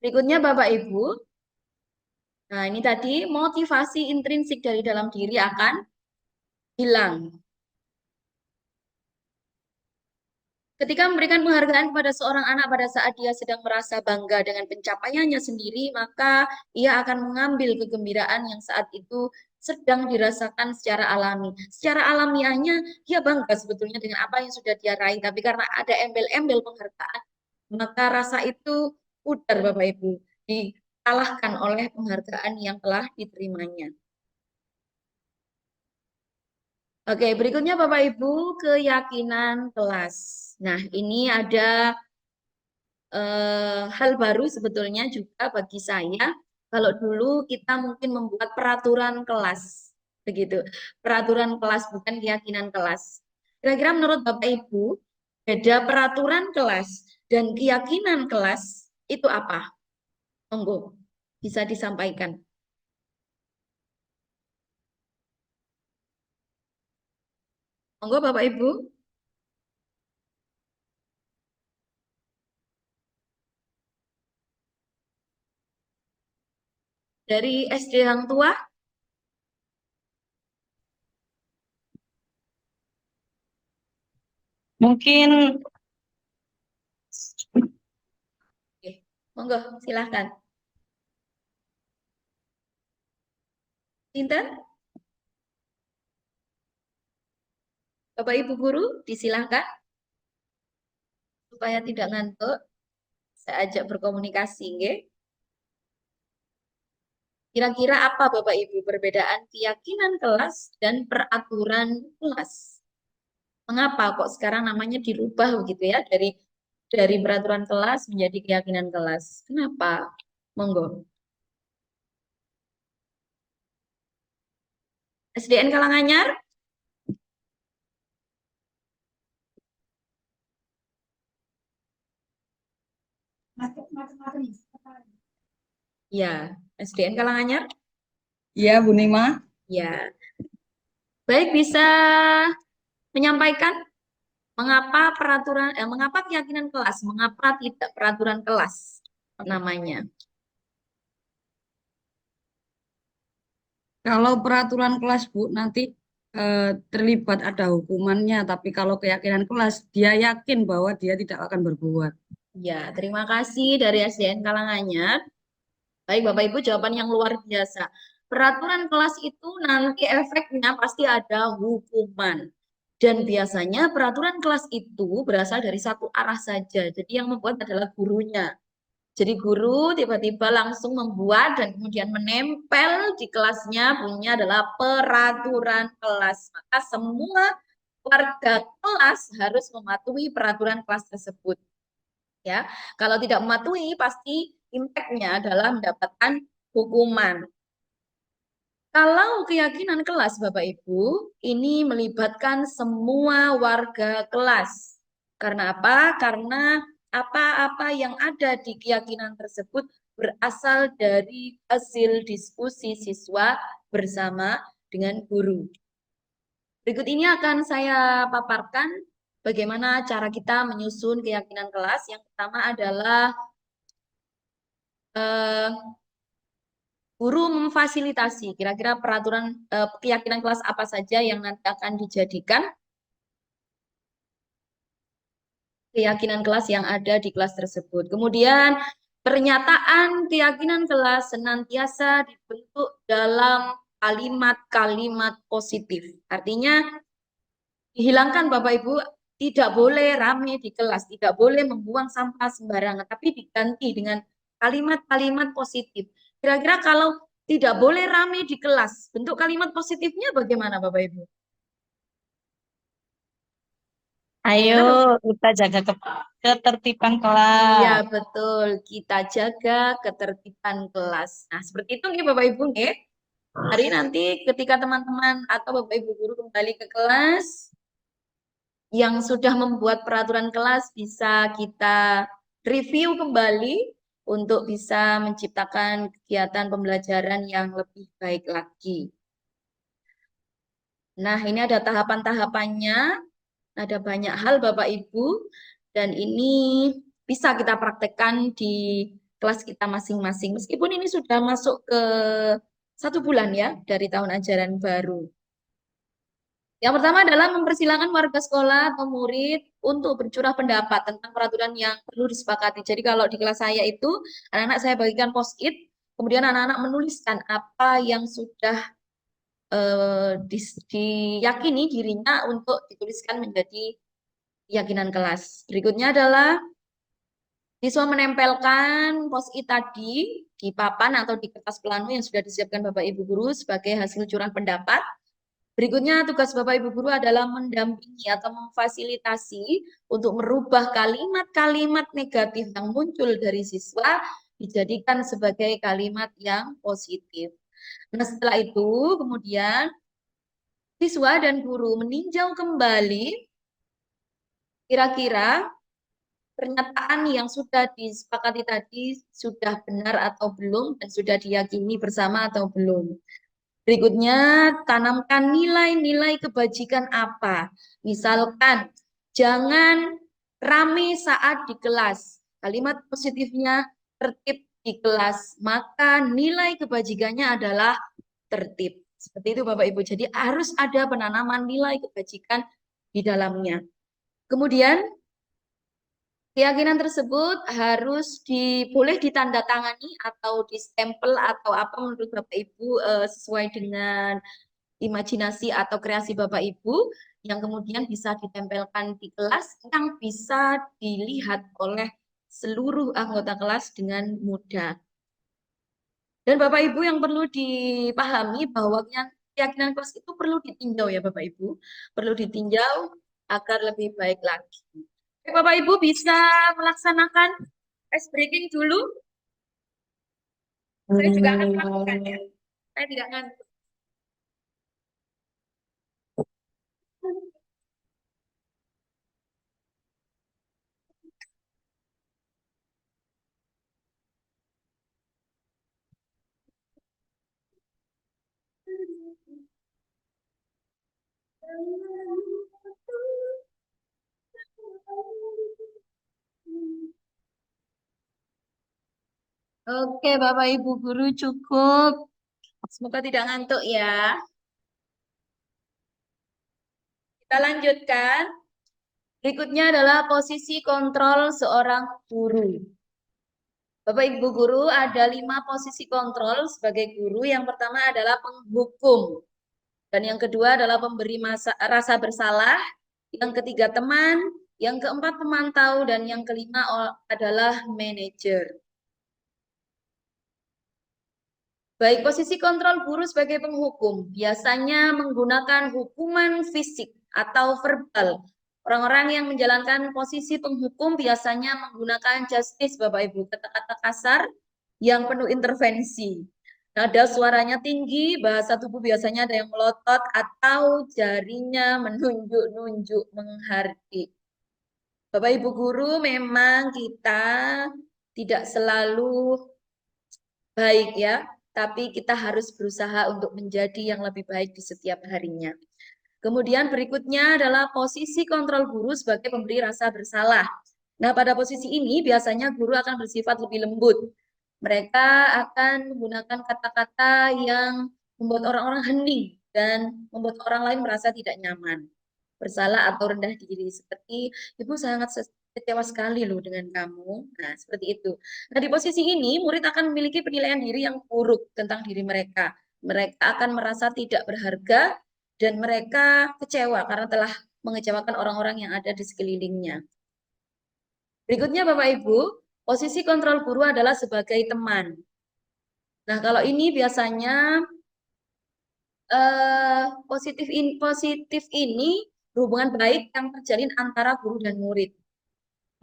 B: Berikutnya Bapak Ibu, nah ini tadi motivasi intrinsik dari dalam diri akan hilang. Ketika memberikan penghargaan kepada seorang anak pada saat dia sedang merasa bangga dengan pencapaiannya sendiri, maka ia akan mengambil kegembiraan yang saat itu sedang dirasakan secara alami. Secara alamiahnya dia bangga sebetulnya dengan apa yang sudah dia raih, tapi karena ada embel-embel penghargaan, maka rasa itu pudar Bapak Ibu, dikalahkan oleh penghargaan yang telah diterimanya. Oke, berikutnya Bapak Ibu, keyakinan kelas. Nah, ini ada hal baru sebetulnya juga bagi saya. Kalau dulu kita mungkin membuat peraturan kelas, begitu. Peraturan kelas bukan keyakinan kelas. Kira-kira menurut Bapak Ibu, beda peraturan kelas dan keyakinan kelas itu apa? Monggo, bisa disampaikan. Monggo Bapak Ibu. Dari SD Hang Tua.
H: Mungkin
F: Oke, monggo silahkan. Sinten? Bapak Ibu guru, disilahkan supaya tidak ngantuk. Saya ajak berkomunikasi, nggih. Kira-kira apa Bapak Ibu perbedaan keyakinan kelas dan peraturan kelas? Mengapa kok sekarang namanya dirubah begitu ya dari peraturan kelas menjadi keyakinan kelas? Kenapa? Monggo. SDN Kalanganyar? Ya, SDN Kalanganyar?
K: Ya, Bu Nima.
F: Ya. Baik, bisa menyampaikan mengapa keyakinan kelas, mengapa tidak peraturan kelas namanya?
K: Kalau peraturan kelas, Bu, nanti terlibat ada hukumannya, tapi kalau keyakinan kelas, dia yakin bahwa dia tidak akan berbuat.
F: Ya, terima kasih dari SDN Kalanganyar. Baik, Bapak Ibu, jawaban yang luar biasa. Peraturan kelas itu nanti efeknya pasti ada hukuman. Dan biasanya peraturan kelas itu berasal dari satu arah saja. Jadi yang membuat adalah gurunya. Jadi guru tiba-tiba langsung membuat dan kemudian menempel di kelasnya bunyinya adalah peraturan kelas. Maka semua warga kelas harus mematuhi peraturan kelas tersebut. Ya, kalau tidak mematuhi pasti impact-nya adalah mendapatkan hukuman. Kalau keyakinan kelas Bapak Ibu, ini melibatkan semua warga kelas. Karena apa? Karena apa-apa yang ada di keyakinan tersebut berasal dari hasil diskusi siswa bersama dengan guru. Berikut ini akan saya paparkan bagaimana cara kita menyusun keyakinan kelas. Yang pertama adalah guru memfasilitasi kira-kira peraturan keyakinan kelas apa saja yang nanti akan dijadikan keyakinan kelas yang ada di kelas tersebut. Kemudian pernyataan keyakinan kelas senantiasa dibentuk dalam kalimat-kalimat positif. Artinya dihilangkan Bapak Ibu, tidak boleh rame di kelas, tidak boleh membuang sampah sembarangan, tapi diganti dengan kalimat-kalimat positif. Kira-kira kalau tidak boleh rame di kelas, bentuk kalimat positifnya bagaimana Bapak Ibu?
H: ayo kita jaga ketertiban kelas.
F: Iya betul, kita jaga ketertiban kelas. Nah seperti itu nih Bapak Ibu nih. Hari nanti ketika teman-teman atau Bapak Ibu guru kembali ke kelas, yang sudah membuat peraturan kelas bisa kita review kembali untuk bisa menciptakan kegiatan pembelajaran yang lebih baik lagi. Nah, ini ada tahapan-tahapannya, ada banyak hal Bapak Ibu, dan ini bisa kita praktekkan di kelas kita masing-masing. Meskipun ini sudah masuk ke 1 bulan ya, dari tahun ajaran baru. Yang pertama adalah mempersilahkan warga sekolah atau murid untuk bercurah pendapat tentang peraturan yang perlu disepakati. Jadi kalau di kelas saya itu, anak-anak saya bagikan post-it, kemudian anak-anak menuliskan apa yang sudah diyakini dirinya untuk dituliskan menjadi keyakinan kelas. Berikutnya adalah siswa menempelkan post-it tadi di papan atau di kertas plano yang sudah disiapkan Bapak Ibu guru sebagai hasil curah pendapat. Berikutnya tugas Bapak Ibu guru adalah mendampingi atau memfasilitasi untuk merubah kalimat-kalimat negatif yang muncul dari siswa dijadikan sebagai kalimat yang positif. Nah, setelah itu kemudian siswa dan guru meninjau kembali kira-kira pernyataan yang sudah disepakati tadi sudah benar atau belum dan sudah diyakini bersama atau belum. Berikutnya, tanamkan nilai-nilai kebajikan apa. Misalkan, jangan rame saat di kelas. Kalimat positifnya tertib di kelas, maka nilai kebajikannya adalah tertib. Seperti itu Bapak Ibu. Jadi harus ada penanaman nilai kebajikan di dalamnya. Kemudian keyakinan tersebut harus boleh ditandatangani atau distempel atau apa menurut Bapak Ibu sesuai dengan imajinasi atau kreasi Bapak Ibu yang kemudian bisa ditempelkan di kelas yang bisa dilihat oleh seluruh anggota kelas dengan mudah. Dan Bapak Ibu yang perlu dipahami bahwa keyakinan kelas itu perlu ditinjau ya Bapak Ibu, perlu ditinjau agar lebih baik lagi. Bapak Ibu bisa melaksanakan ice breaking dulu. Saya juga akan melakukan ya. Saya tidak ngantuk. Oke, Bapak Ibu guru cukup. Semoga tidak ngantuk ya. Kita lanjutkan. Berikutnya adalah posisi kontrol seorang guru. Bapak Ibu guru ada 5 posisi kontrol sebagai guru. Yang pertama adalah penghukum. Dan yang kedua adalah pemberi rasa bersalah. Yang ketiga teman. Yang keempat pemantau. Dan yang kelima adalah manajer. Baik, posisi kontrol guru sebagai penghukum biasanya menggunakan hukuman fisik atau verbal. Orang-orang yang menjalankan posisi penghukum biasanya menggunakan justice, Bapak Ibu, kata-kata kasar yang penuh intervensi. Nada suaranya tinggi, bahasa tubuh biasanya ada yang melotot atau jarinya menunjuk-nunjuk menghardik. Bapak Ibu guru, memang kita tidak selalu baik ya, tapi kita harus berusaha untuk menjadi yang lebih baik di setiap harinya. Kemudian berikutnya adalah posisi kontrol guru sebagai pemberi rasa bersalah. Nah, pada posisi ini biasanya guru akan bersifat lebih lembut. Mereka akan menggunakan kata-kata yang membuat orang-orang hening dan membuat orang lain merasa tidak nyaman, bersalah atau rendah diri. Seperti, Ibu sangat kecewa sekali loh dengan kamu. Nah, seperti itu. Nah, di posisi ini murid akan memiliki penilaian diri yang buruk tentang diri mereka. Mereka akan merasa tidak berharga dan mereka kecewa karena telah mengecewakan orang-orang yang ada di sekelilingnya. Berikutnya Bapak Ibu, posisi kontrol guru adalah sebagai teman. Nah, kalau ini biasanya positif ini hubungan baik yang terjalin antara guru dan murid.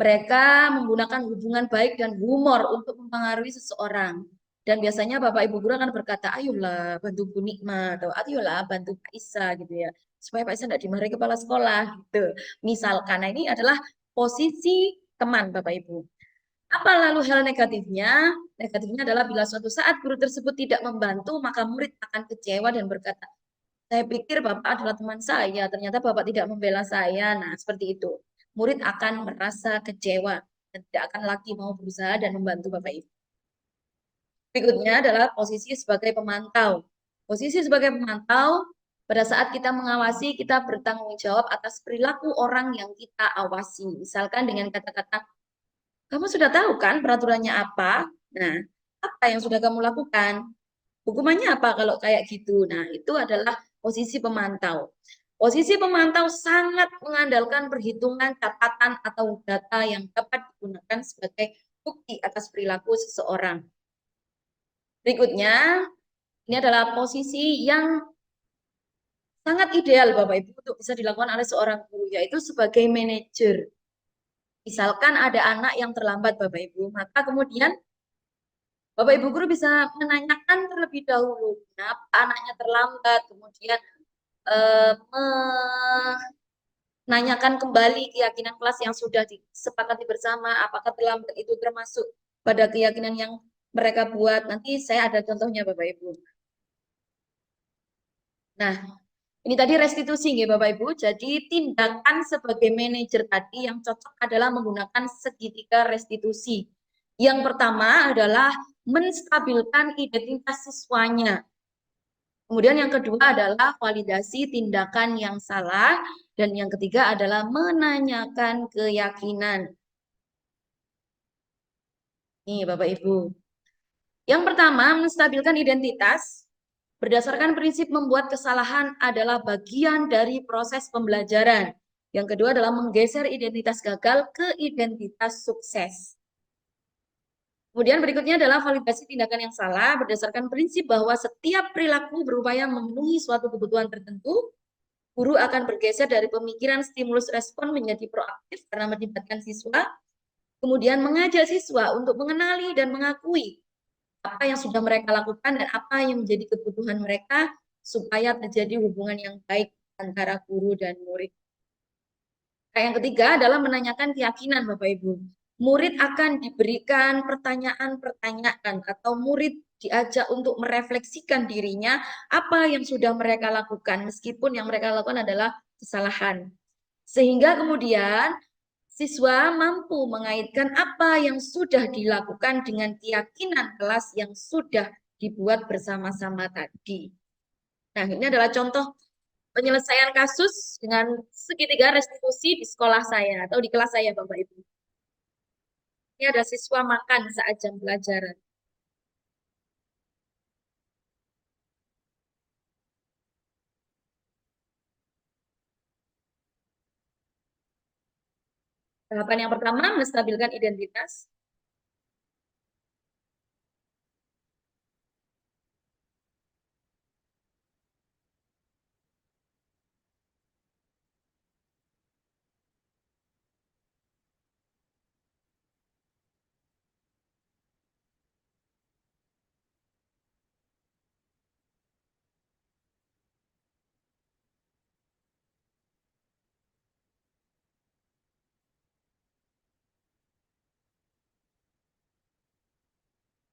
F: Mereka menggunakan hubungan baik dan humor untuk mempengaruhi seseorang. Dan biasanya Bapak Ibu guru akan berkata, ayolah bantu Bu Nikma, atau ayolah bantu Pak Isa gitu ya. Supaya Pak Isa tidak dimarahi kepala sekolah gitu. Misalkan, nah ini adalah posisi teman Bapak Ibu. Apa lalu hal negatifnya? Negatifnya adalah bila suatu saat guru tersebut tidak membantu, maka murid akan kecewa dan berkata, saya pikir Bapak adalah teman saya, ternyata Bapak tidak membela saya. Nah, seperti itu. Murid akan merasa kecewa dan tidak akan lagi mau berusaha dan membantu Bapak Ibu. Berikutnya adalah posisi sebagai pemantau. Posisi sebagai pemantau, pada saat kita mengawasi, kita bertanggung jawab atas perilaku orang yang kita awasi. Misalkan dengan kata-kata, kamu sudah tahu kan peraturannya apa? Nah, apa yang sudah kamu lakukan? Hukumannya apa kalau kayak gitu? Nah, itu adalah posisi pemantau. Posisi pemantau sangat mengandalkan perhitungan, catatan, atau data yang dapat digunakan sebagai bukti atas perilaku seseorang. Berikutnya, ini adalah posisi yang sangat ideal Bapak Ibu untuk bisa dilakukan oleh seorang guru, yaitu sebagai manajer. Misalkan ada anak yang terlambat Bapak Ibu, maka kemudian Bapak Ibu guru bisa menanyakan terlebih dahulu kenapa anaknya terlambat, kemudian menanyakan kembali keyakinan kelas yang sudah disepakati bersama, apakah terlambat itu termasuk pada keyakinan yang mereka buat. Nanti saya ada contohnya Bapak Ibu. Nah, ini tadi restitusi ya Bapak Ibu. Jadi tindakan sebagai manajer tadi yang cocok adalah menggunakan segitiga restitusi. Yang pertama adalah menstabilkan identitas siswanya. Kemudian yang kedua adalah validasi tindakan yang salah. Dan yang ketiga adalah menanyakan keyakinan. Nih Bapak Ibu. Yang pertama, menstabilkan identitas. Berdasarkan prinsip membuat kesalahan adalah bagian dari proses pembelajaran. Yang kedua adalah menggeser identitas gagal ke identitas sukses. Kemudian berikutnya adalah validasi tindakan yang salah berdasarkan prinsip bahwa setiap perilaku berupaya memenuhi suatu kebutuhan tertentu, guru akan bergeser dari pemikiran stimulus respon menjadi proaktif karena melibatkan siswa, kemudian mengajak siswa untuk mengenali dan mengakui apa yang sudah mereka lakukan dan apa yang menjadi kebutuhan mereka supaya terjadi hubungan yang baik antara guru dan murid. Nah, yang ketiga adalah menanyakan keyakinan Bapak Ibu. Murid akan diberikan pertanyaan-pertanyaan atau murid diajak untuk merefleksikan dirinya apa yang sudah mereka lakukan meskipun yang mereka lakukan adalah kesalahan. Sehingga kemudian siswa mampu mengaitkan apa yang sudah dilakukan dengan keyakinan kelas yang sudah dibuat bersama-sama tadi. Nah, ini adalah contoh penyelesaian kasus dengan segitiga restitusi di sekolah saya atau di kelas saya, Bapak Ibu. Ini ada siswa makan saat jam pelajaran. Tahapan yang pertama, menstabilkan identitas.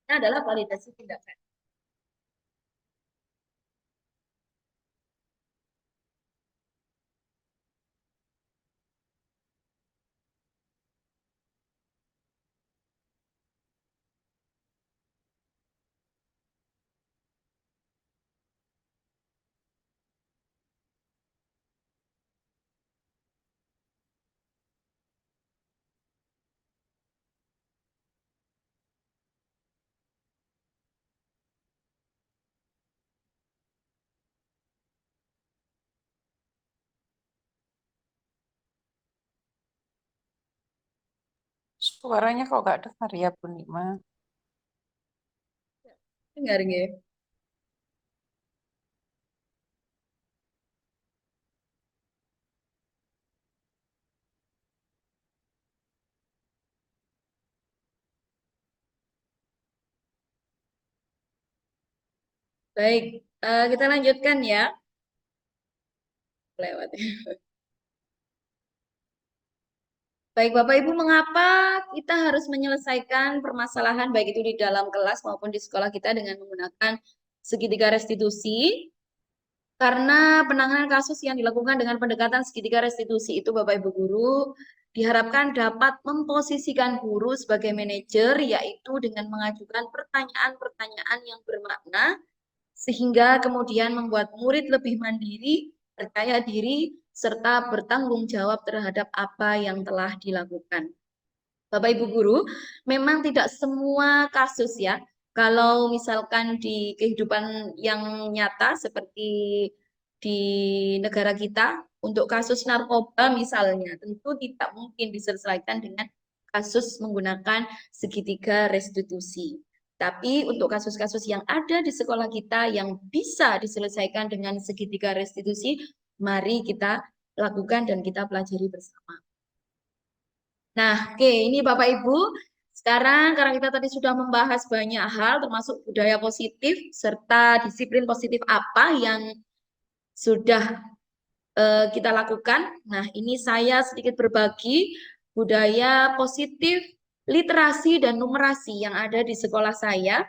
F: Ini adalah validasi tindakan.
M: Suaranya kok gak dengar ya Bu Nima?
F: Dengar nggih? Baik, kita lanjutkan ya. Lewat. Baik Bapak Ibu, mengapa kita harus menyelesaikan permasalahan baik itu di dalam kelas maupun di sekolah kita dengan menggunakan segitiga restitusi? Karena penanganan kasus yang dilakukan dengan pendekatan segitiga restitusi itu Bapak Ibu Guru diharapkan dapat memposisikan guru sebagai manajer, yaitu dengan mengajukan pertanyaan-pertanyaan yang bermakna sehingga kemudian membuat murid lebih mandiri, percaya diri, serta bertanggung jawab terhadap apa yang telah dilakukan. Bapak Ibu Guru, memang tidak semua kasus ya, kalau misalkan di kehidupan yang nyata seperti di negara kita, untuk kasus narkoba misalnya, tentu tidak mungkin diselesaikan dengan kasus menggunakan segitiga restitusi. Tapi untuk kasus-kasus yang ada di sekolah kita yang bisa diselesaikan dengan segitiga restitusi, mari kita lakukan dan kita pelajari bersama. Nah, oke, ini Bapak Ibu, sekarang karena kita tadi sudah membahas banyak hal, termasuk budaya positif, serta disiplin positif apa yang sudah kita lakukan. Nah, ini saya sedikit berbagi budaya positif, literasi, dan numerasi yang ada di sekolah saya.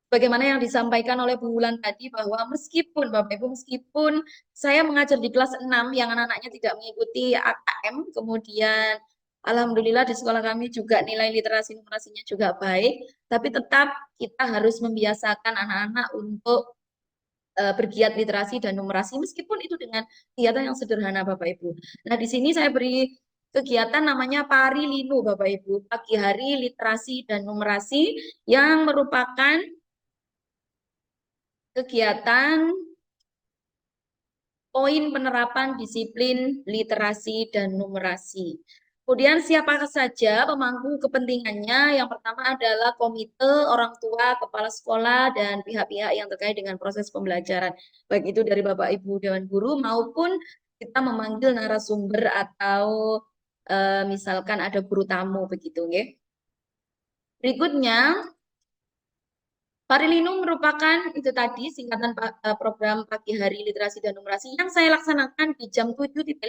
F: Bagaimana yang disampaikan oleh Bu Wulan tadi bahwa meskipun Bapak Ibu, meskipun saya mengajar di kelas 6 yang anak-anaknya tidak mengikuti AKM, kemudian alhamdulillah di sekolah kami juga nilai literasi numerasinya juga baik, tapi tetap kita harus membiasakan anak-anak untuk bergiat literasi dan numerasi, meskipun itu dengan kegiatan yang sederhana Bapak Ibu. Nah, di sini saya beri kegiatan namanya Pari Linu Bapak Ibu, pagi hari literasi dan numerasi, yang merupakan kegiatan poin penerapan disiplin literasi dan numerasi. Kemudian siapa saja pemangku kepentingannya? Yang pertama adalah komite, orang tua, kepala sekolah, dan pihak-pihak yang terkait dengan proses pembelajaran. Baik itu dari Bapak Ibu Dewan Guru maupun kita memanggil narasumber atau misalkan ada guru tamu begitu, ya. Berikutnya, Parilinu merupakan itu tadi singkatan program pagi hari literasi dan numerasi yang saya laksanakan di jam 7.15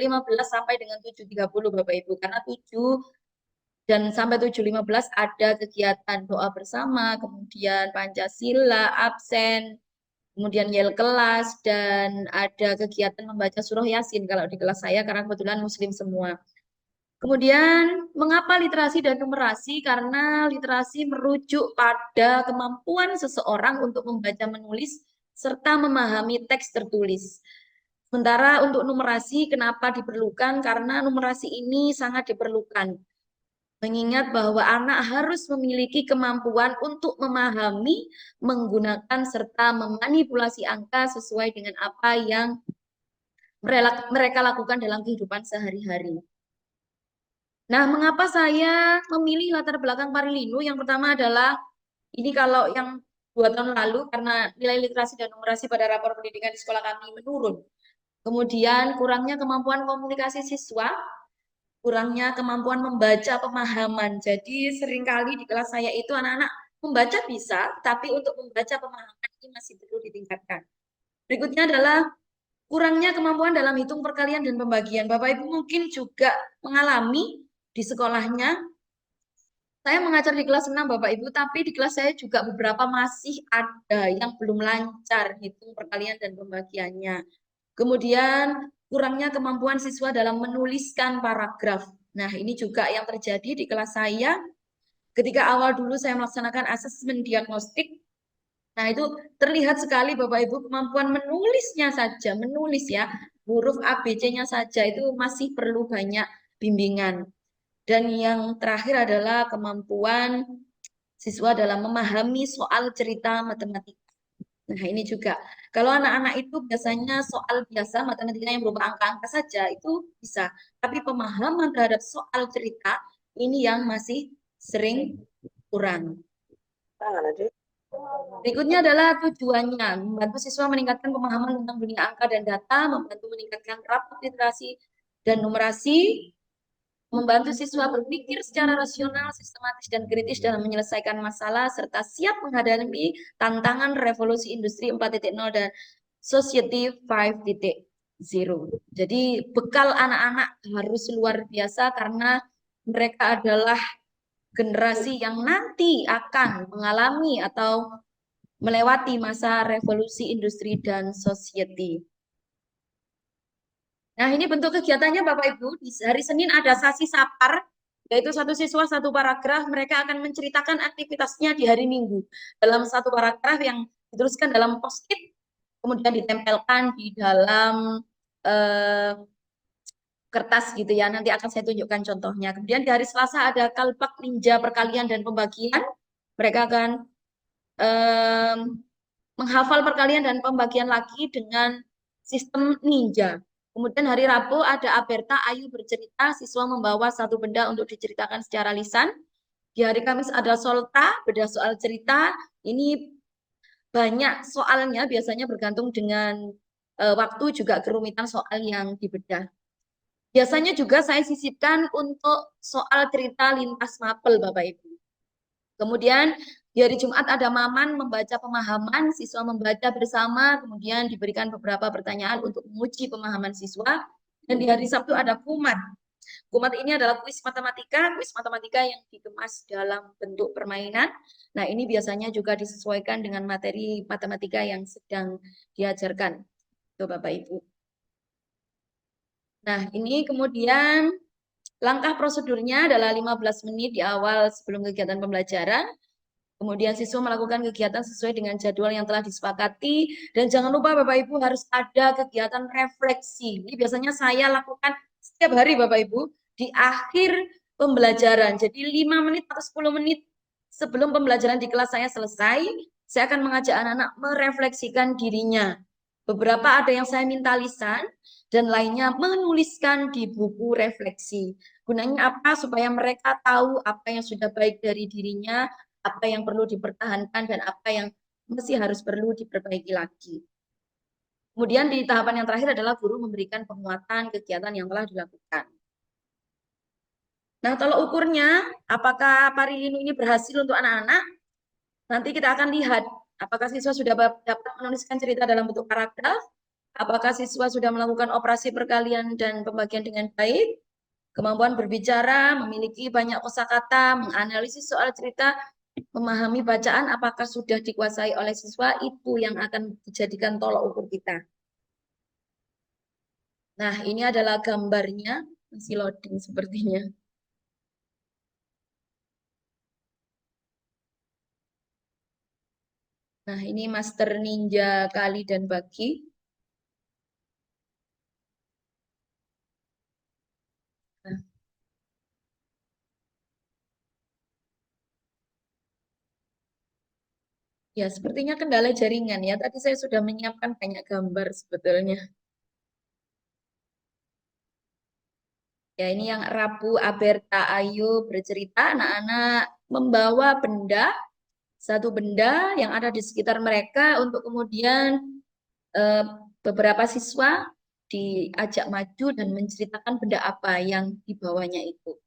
F: sampai dengan 7.30 Bapak Ibu, karena 7 dan sampai 7.15 ada kegiatan doa bersama, kemudian Pancasila, absen, kemudian yel kelas, dan ada kegiatan membaca surah Yasin kalau di kelas saya karena kebetulan muslim semua. Kemudian, mengapa literasi dan numerasi? Karena literasi merujuk pada kemampuan seseorang untuk membaca, menulis, serta memahami teks tertulis. Sementara untuk numerasi, kenapa diperlukan? Karena numerasi ini sangat diperlukan. Mengingat bahwa anak harus memiliki kemampuan untuk memahami, menggunakan, serta memanipulasi angka sesuai dengan apa yang mereka lakukan dalam kehidupan sehari-hari. Nah, mengapa saya memilih latar belakang Parilinu? Yang pertama adalah, ini kalau yang 2 tahun lalu, karena nilai literasi dan numerasi pada rapor pendidikan di sekolah kami menurun. Kemudian kurangnya kemampuan komunikasi siswa, kurangnya kemampuan membaca pemahaman. Jadi seringkali di kelas saya itu anak-anak membaca bisa, tapi untuk membaca pemahaman ini masih perlu ditingkatkan. Berikutnya adalah kurangnya kemampuan dalam hitung perkalian dan pembagian. Bapak Ibu mungkin juga mengalami di sekolahnya. Saya mengajar di kelas 6 Bapak Ibu, tapi di kelas saya juga beberapa masih ada yang belum lancar hitung perkalian dan pembagiannya. Kemudian kurangnya kemampuan siswa dalam menuliskan paragraf. Nah, ini juga yang terjadi di kelas saya. Ketika awal dulu saya melaksanakan asesmen diagnostik, nah itu terlihat sekali Bapak Ibu kemampuan menulisnya saja, menulis ya, huruf ABC-nya saja itu masih perlu banyak bimbingan. Dan yang terakhir adalah kemampuan siswa dalam memahami soal cerita matematika. Nah, ini juga. Kalau anak-anak itu biasanya soal biasa, matematika yang berupa angka-angka saja, itu bisa. Tapi pemahaman terhadap soal cerita, ini yang masih sering kurang. Berikutnya adalah tujuannya, membantu siswa meningkatkan pemahaman tentang dunia angka dan data, membantu meningkatkan rapor literasi dan numerasi, membantu siswa berpikir secara rasional, sistematis, dan kritis dalam menyelesaikan masalah, serta siap menghadapi tantangan revolusi industri 4.0 dan society 5.0. Jadi bekal anak-anak harus luar biasa karena mereka adalah generasi yang nanti akan mengalami atau melewati masa revolusi industri dan society. Nah, ini bentuk kegiatannya Bapak Ibu. Di hari Senin ada sasi sapar, yaitu satu siswa satu paragraf. Mereka akan menceritakan aktivitasnya di hari Minggu dalam satu paragraf yang dituliskan dalam post-it, kemudian ditempelkan di dalam kertas gitu ya. Nanti akan saya tunjukkan contohnya. Kemudian di hari Selasa ada kalpak ninja perkalian dan pembagian. Mereka akan menghafal perkalian dan pembagian lagi dengan sistem ninja. Kemudian hari Rabu ada Aberta Ayu bercerita, siswa membawa satu benda untuk diceritakan secara lisan. Di hari Kamis ada Solta, bedah soal cerita. Ini banyak soalnya, biasanya bergantung dengan waktu juga kerumitan soal yang dibedah. Biasanya juga saya sisipkan untuk soal cerita lintas mapel Bapak Ibu. Kemudian di hari Jumat ada Maman membaca pemahaman, siswa membaca bersama, kemudian diberikan beberapa pertanyaan untuk menguji pemahaman siswa. Dan di hari Sabtu ada Kumat. Kumat ini adalah kuis matematika yang dikemas dalam bentuk permainan. Nah, ini biasanya juga disesuaikan dengan materi matematika yang sedang diajarkan. Tuh Bapak Ibu. Nah, ini kemudian langkah prosedurnya adalah 15 menit di awal sebelum kegiatan pembelajaran. Kemudian siswa melakukan kegiatan sesuai dengan jadwal yang telah disepakati. Dan jangan lupa Bapak Ibu harus ada kegiatan refleksi. Ini biasanya saya lakukan setiap hari Bapak Ibu di akhir pembelajaran. Jadi 5 menit atau 10 menit sebelum pembelajaran di kelas saya selesai, saya akan mengajak anak-anak merefleksikan dirinya. Beberapa ada yang saya minta lisan dan lainnya menuliskan di buku refleksi. Gunanya apa? Supaya mereka tahu apa yang sudah baik dari dirinya, apa yang perlu dipertahankan, dan apa yang masih harus perlu diperbaiki lagi. Kemudian di tahapan yang terakhir adalah guru memberikan penguatan kegiatan yang telah dilakukan. Nah, kalau ukurnya, apakah Parilinu ini berhasil untuk anak-anak? Nanti kita akan lihat apakah siswa sudah dapat menuliskan cerita dalam bentuk paragraf, apakah siswa sudah melakukan operasi perkalian dan pembagian dengan baik, kemampuan berbicara, memiliki banyak kosakata, menganalisis soal cerita, memahami bacaan, apakah sudah dikuasai oleh siswa, itu yang akan dijadikan tolok ukur kita. Nah, ini adalah gambarnya, masih loading sepertinya. Nah, ini Master Ninja Kali dan Bagi. Nah. Ya, sepertinya kendala jaringan ya. Tadi saya sudah menyiapkan banyak gambar sebetulnya. Ya, ini yang Rabu Aberta Ayu bercerita anak-anak membawa benda, satu benda yang ada di sekitar mereka untuk kemudian beberapa siswa diajak maju dan menceritakan benda apa yang dibawanya itu.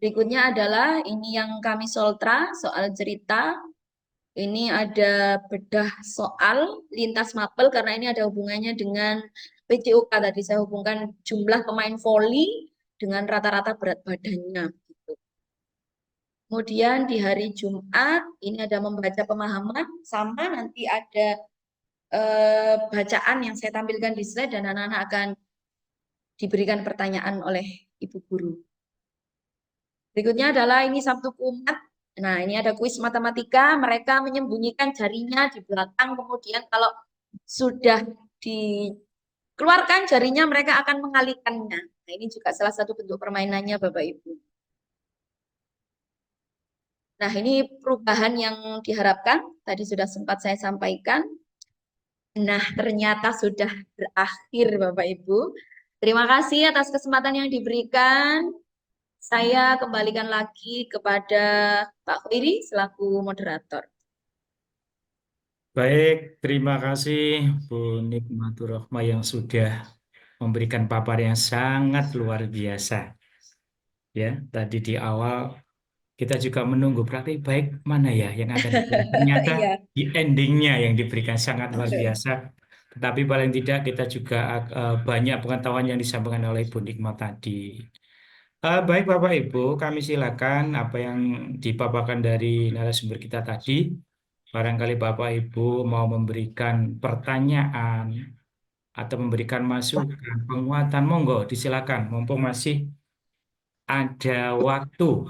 F: Berikutnya adalah ini yang kami soltra, soal cerita. Ini ada bedah soal lintas mapel karena ini ada hubungannya dengan PJOK tadi saya hubungkan jumlah pemain voli dengan rata-rata berat badannya. Gitu. Kemudian di hari Jumat ini ada membaca pemahaman sama nanti ada bacaan yang saya tampilkan di slide dan anak-anak akan diberikan pertanyaan oleh ibu guru. Berikutnya adalah ini Sabtu Kumat. Nah, ini ada kuis matematika. Mereka menyembunyikan jarinya di belakang. Kemudian kalau sudah dikeluarkan jarinya, mereka akan mengalihkannya. Nah, ini juga salah satu bentuk permainannya, Bapak Ibu. Nah, ini perubahan yang diharapkan. Tadi sudah sempat saya sampaikan. Nah, ternyata sudah berakhir, Bapak Ibu. Terima kasih atas kesempatan yang diberikan. Saya kembalikan lagi kepada Pak Khiri selaku moderator.
E: Baik, terima kasih Bu Nikmatur Rohmah yang sudah memberikan paparan yang sangat luar biasa. Ya, tadi di awal kita juga menunggu praktik baik mana ya yang akan diberikan. Ternyata
F: Iya.
E: di endingnya yang diberikan sangat luar biasa. Tetapi paling tidak kita juga banyak pengetahuan yang disampaikan oleh Ibu Nikmat tadi. Baik Bapak Ibu, kami silakan apa yang dipaparkan dari narasumber kita tadi. Barangkali Bapak Ibu mau memberikan pertanyaan atau memberikan masukan, penguatan, monggo disilakan. Mumpung masih ada waktu.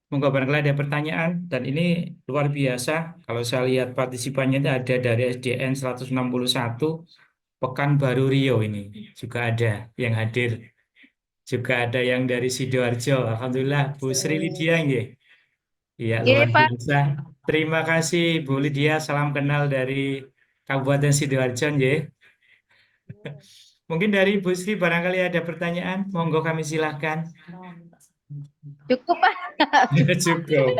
E: Monggo barangkali ada pertanyaan. Dan ini luar biasa. Kalau saya lihat partisipannya itu ada dari SDN 161, Pekanbaru Riau ini. Juga ada yang hadir. Juga ada yang dari Sidoarjo. Alhamdulillah, Bu Sri Lydia nggih. Iya, luar biasa. Terima kasih Bu Lydia, salam kenal dari Kabupaten Sidoarjo nggih. Mungkin dari Bu Sri barangkali ada pertanyaan, monggo kami silahkan.
I: Cukup, Pak.
E: Cukup.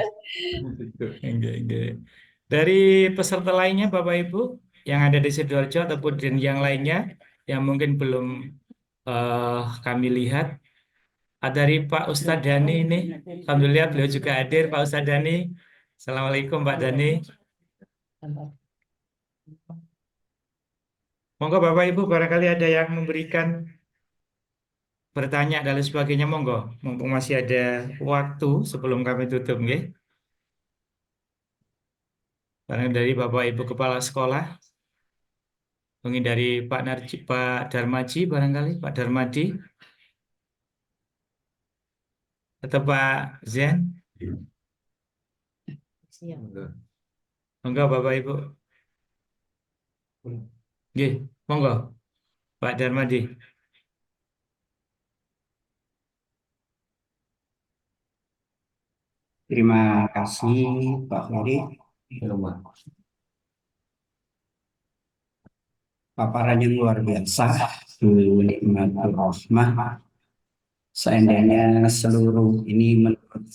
E: Dari peserta lainnya Bapak Ibu yang ada di Sidoarjo ataupun yang lainnya yang mungkin belum kami lihat. Dari Pak Ustadz Dhani ini, alhamdulillah beliau juga hadir Pak Ustadz Dhani. Assalamualaikum Pak Dhani. Monggo Bapak Ibu barangkali ada yang memberikan bertanya dan lain sebagainya, monggo. Mumpung masih ada waktu sebelum kami tutup, nggih. Barang dari Bapak Ibu Kepala Sekolah, mungkin dari Pak Narji, Pak Darmaji barangkali, Pak Darmadi. atau Pak Zen? Monggo Bapak Ibu. Nggih, monggo Pak Darmadi.
O: Terima kasih Pak Ferry. Paparan yang luar biasa, Bu Nikmatul Rahmah. Seandainya seluruh ini menurut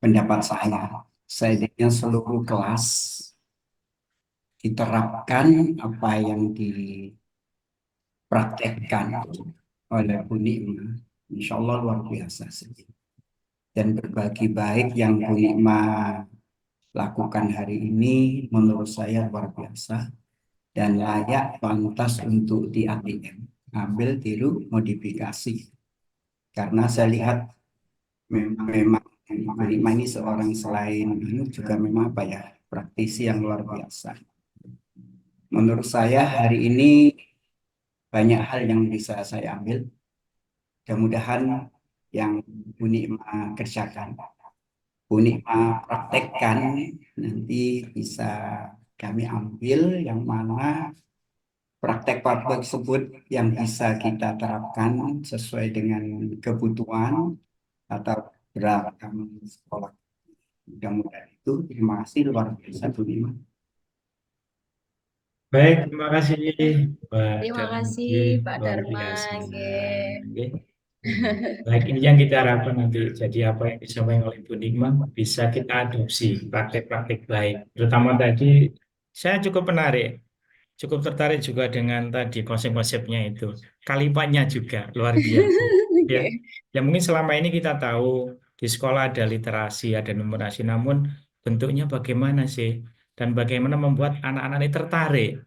O: pendapat saya, seandainya seluruh kelas diterapkan apa yang dipraktekkan oleh Bu Nikmah, insya Allah luar biasa sih. Dan berbagi baik yang Bu Nikmah lakukan hari ini menurut saya luar biasa dan layak pantas untuk di ATM, ambil tiru modifikasi. Karena saya lihat memang Bu Nikmah ini seorang selain ini juga memang apa ya, praktisi yang luar biasa. Menurut saya hari ini banyak hal yang bisa saya ambil. Mudah-mudahan yang Bu Nikmah kerjakan, Bu Nikmah praktekkan, nanti bisa kami ambil yang mana praktek-praktek tersebut yang bisa kita terapkan sesuai dengan kebutuhan atau beragam sekolah. Mudah-mudahan itu. Terima kasih luar biasa Bu Nikmah.
E: Baik, terima kasih Pak
F: Terima
E: Darmadi,
F: kasih Pak
E: luar
F: Dharma.
E: biasa.
F: Nggih.
E: Nggih. Baik, ini yang kita harapkan nanti. Jadi apa yang disampaikan oleh Bu Nikmah bisa kita adopsi praktek-praktek baik. Terutama tadi saya cukup tertarik juga dengan tadi konsep-konsepnya itu. Kalimatnya juga luar biasa. Ya,
F: Oke.
E: ya mungkin selama ini kita tahu di sekolah ada literasi, ada numerasi, namun bentuknya bagaimana sih? Dan bagaimana membuat anak-anak ini tertarik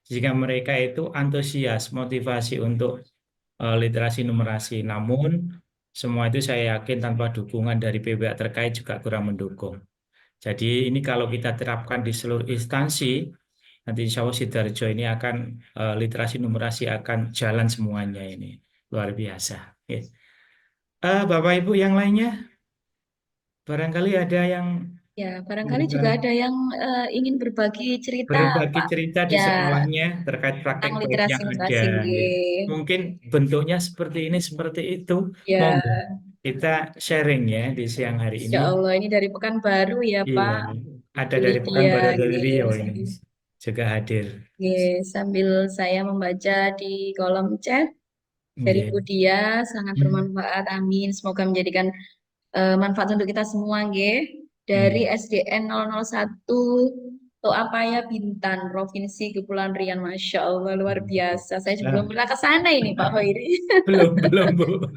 E: jika mereka itu antusias, motivasi untuk literasi numerasi. Namun semua itu saya yakin tanpa dukungan dari pihak terkait juga kurang mendukung. Jadi ini kalau kita terapkan di seluruh instansi, nanti insya Allah Sidoarjo ini akan literasi numerasi akan jalan semuanya ini. Luar biasa. Oke. Bapak Ibu yang lainnya, barangkali ada yang
F: Ya, barangkali juga ada yang ingin berbagi cerita,
E: berbagi
F: Pak.
E: cerita di
F: Ya,
E: sekolahnya terkait praktek
F: tentang
E: baik yang
F: literasi
E: ada.
F: numerasi. Nggih.
E: Mungkin bentuknya seperti ini, seperti itu.
F: Ya,
E: Monggo kita sharing ya di siang hari
F: Insya
E: ini.
F: Allah ini dari Pekanbaru ya,
E: Iya,
F: Pak.
E: ada
F: Bu
E: dari
F: Lydia.
E: Pekanbaru, dari
F: Nggih.
E: Riau ini juga hadir.
F: Nggih, sambil saya membaca di kolom chat dari
E: Nggih.
F: Budia, sangat bermanfaat. Amin. Semoga menjadikan manfaat untuk kita semua, nggih. Dari SDN 001 Toapaya Bintan, Provinsi Kepulauan Riau. Masya Allah, luar biasa. Saya juga belum pernah ke sana ini, Pak Hoiri.
E: Belum Bu.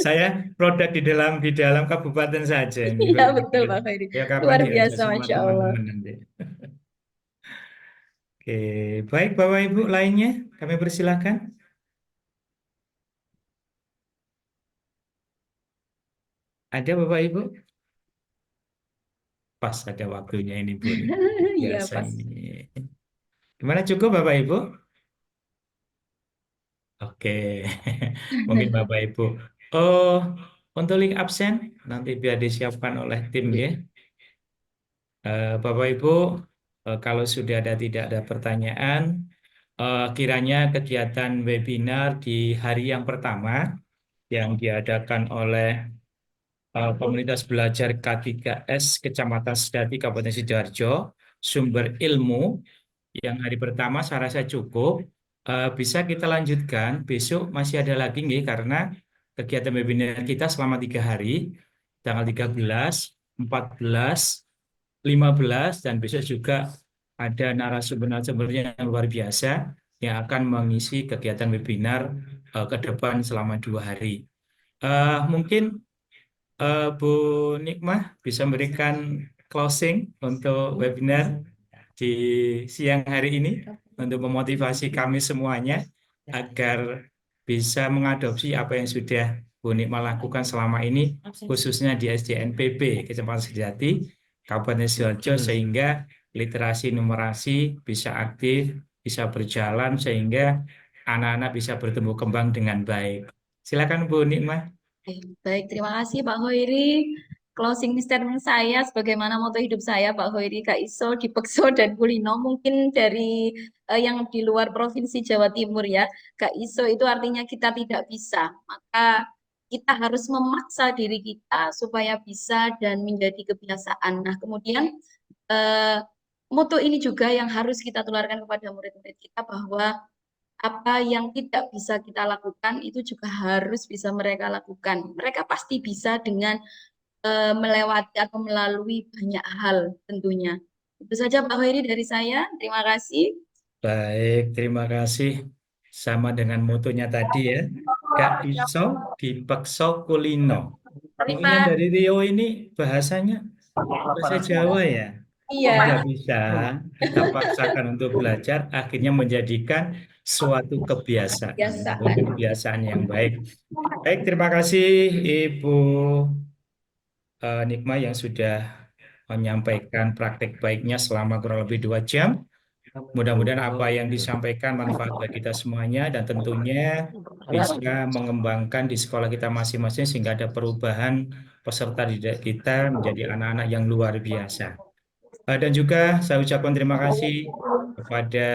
E: Saya produk di dalam kabupaten saja ini.
F: Iya, betul Pak Hoiri.
E: Ya kapan
F: Luar
E: diajak
F: biasa,
E: sama
F: Masya Allah.
E: teman-teman nanti. Oke, baik Bapak Ibu lainnya, kami persilahkan. Ada Bapak Ibu? Pas ada waktunya ini Bu.
F: Iya,
E: Biasa
F: pas.
E: ini. Gimana, cukup Bapak Ibu? Oke, mungkin Bapak Ibu. Oh, untuk link absen nanti biar disiapkan oleh tim ya. Bapak Ibu, kalau sudah tidak ada pertanyaan, kiranya kegiatan webinar di hari yang pertama yang diadakan oleh Komunitas Belajar K3S Kecamatan Sedati Kabupaten Sidoarjo, sumber ilmu yang hari pertama saya rasa cukup. Bisa kita lanjutkan besok, masih ada lagi nih karena kegiatan webinar kita selama 3 hari, tanggal 13, 14, 15, dan besok juga ada narasumber-narasumbernya yang luar biasa yang akan mengisi kegiatan webinar ke depan selama 2 hari. Mungkin Bu Nikmah bisa memberikan closing untuk webinar di siang hari ini untuk memotivasi kami semuanya agar bisa mengadopsi apa yang sudah Bu Nikmah lakukan selama ini, khususnya di SDN PB Kecamatan Sedati, Kabupaten Sidoarjo, sehingga literasi numerasi bisa aktif, bisa berjalan, sehingga anak-anak bisa bertumbuh kembang dengan baik. Silakan Bu Nikmah.
F: Baik, terima kasih Pak Hoiri. Closing statement saya sebagaimana moto hidup saya, Pak Hoiri, Kak Iso, Dipekso, dan Kulino. Mungkin dari yang di luar Provinsi Jawa Timur ya. Kak Iso itu artinya kita tidak bisa. Maka kita harus memaksa diri kita supaya bisa dan menjadi kebiasaan. Nah, kemudian moto ini juga yang harus kita tularkan kepada murid-murid kita bahwa apa yang tidak bisa kita lakukan itu juga harus bisa mereka lakukan. Mereka pasti bisa dengan melewati atau melalui banyak hal tentunya. Itu saja Pak Hoiri dari saya. Terima kasih.
E: Baik, terima kasih. Sama dengan motonya tadi ya. Kak Iso, Dipekso, Kulino. Mungkin dari Rio ini bahasanya bahasa Jawa ya.
F: Iya.
E: Tidak bisa, kita paksakan untuk belajar, akhirnya menjadikan suatu kebiasaan yang baik. Baik, terima kasih Ibu Nikmah yang sudah menyampaikan praktek baiknya selama kurang lebih 2 jam. Mudah-mudahan apa yang disampaikan manfaat bagi kita semuanya dan tentunya bisa mengembangkan di sekolah kita masing-masing sehingga ada perubahan peserta didik kita menjadi anak-anak yang luar biasa. Dan juga saya ucapkan terima kasih kepada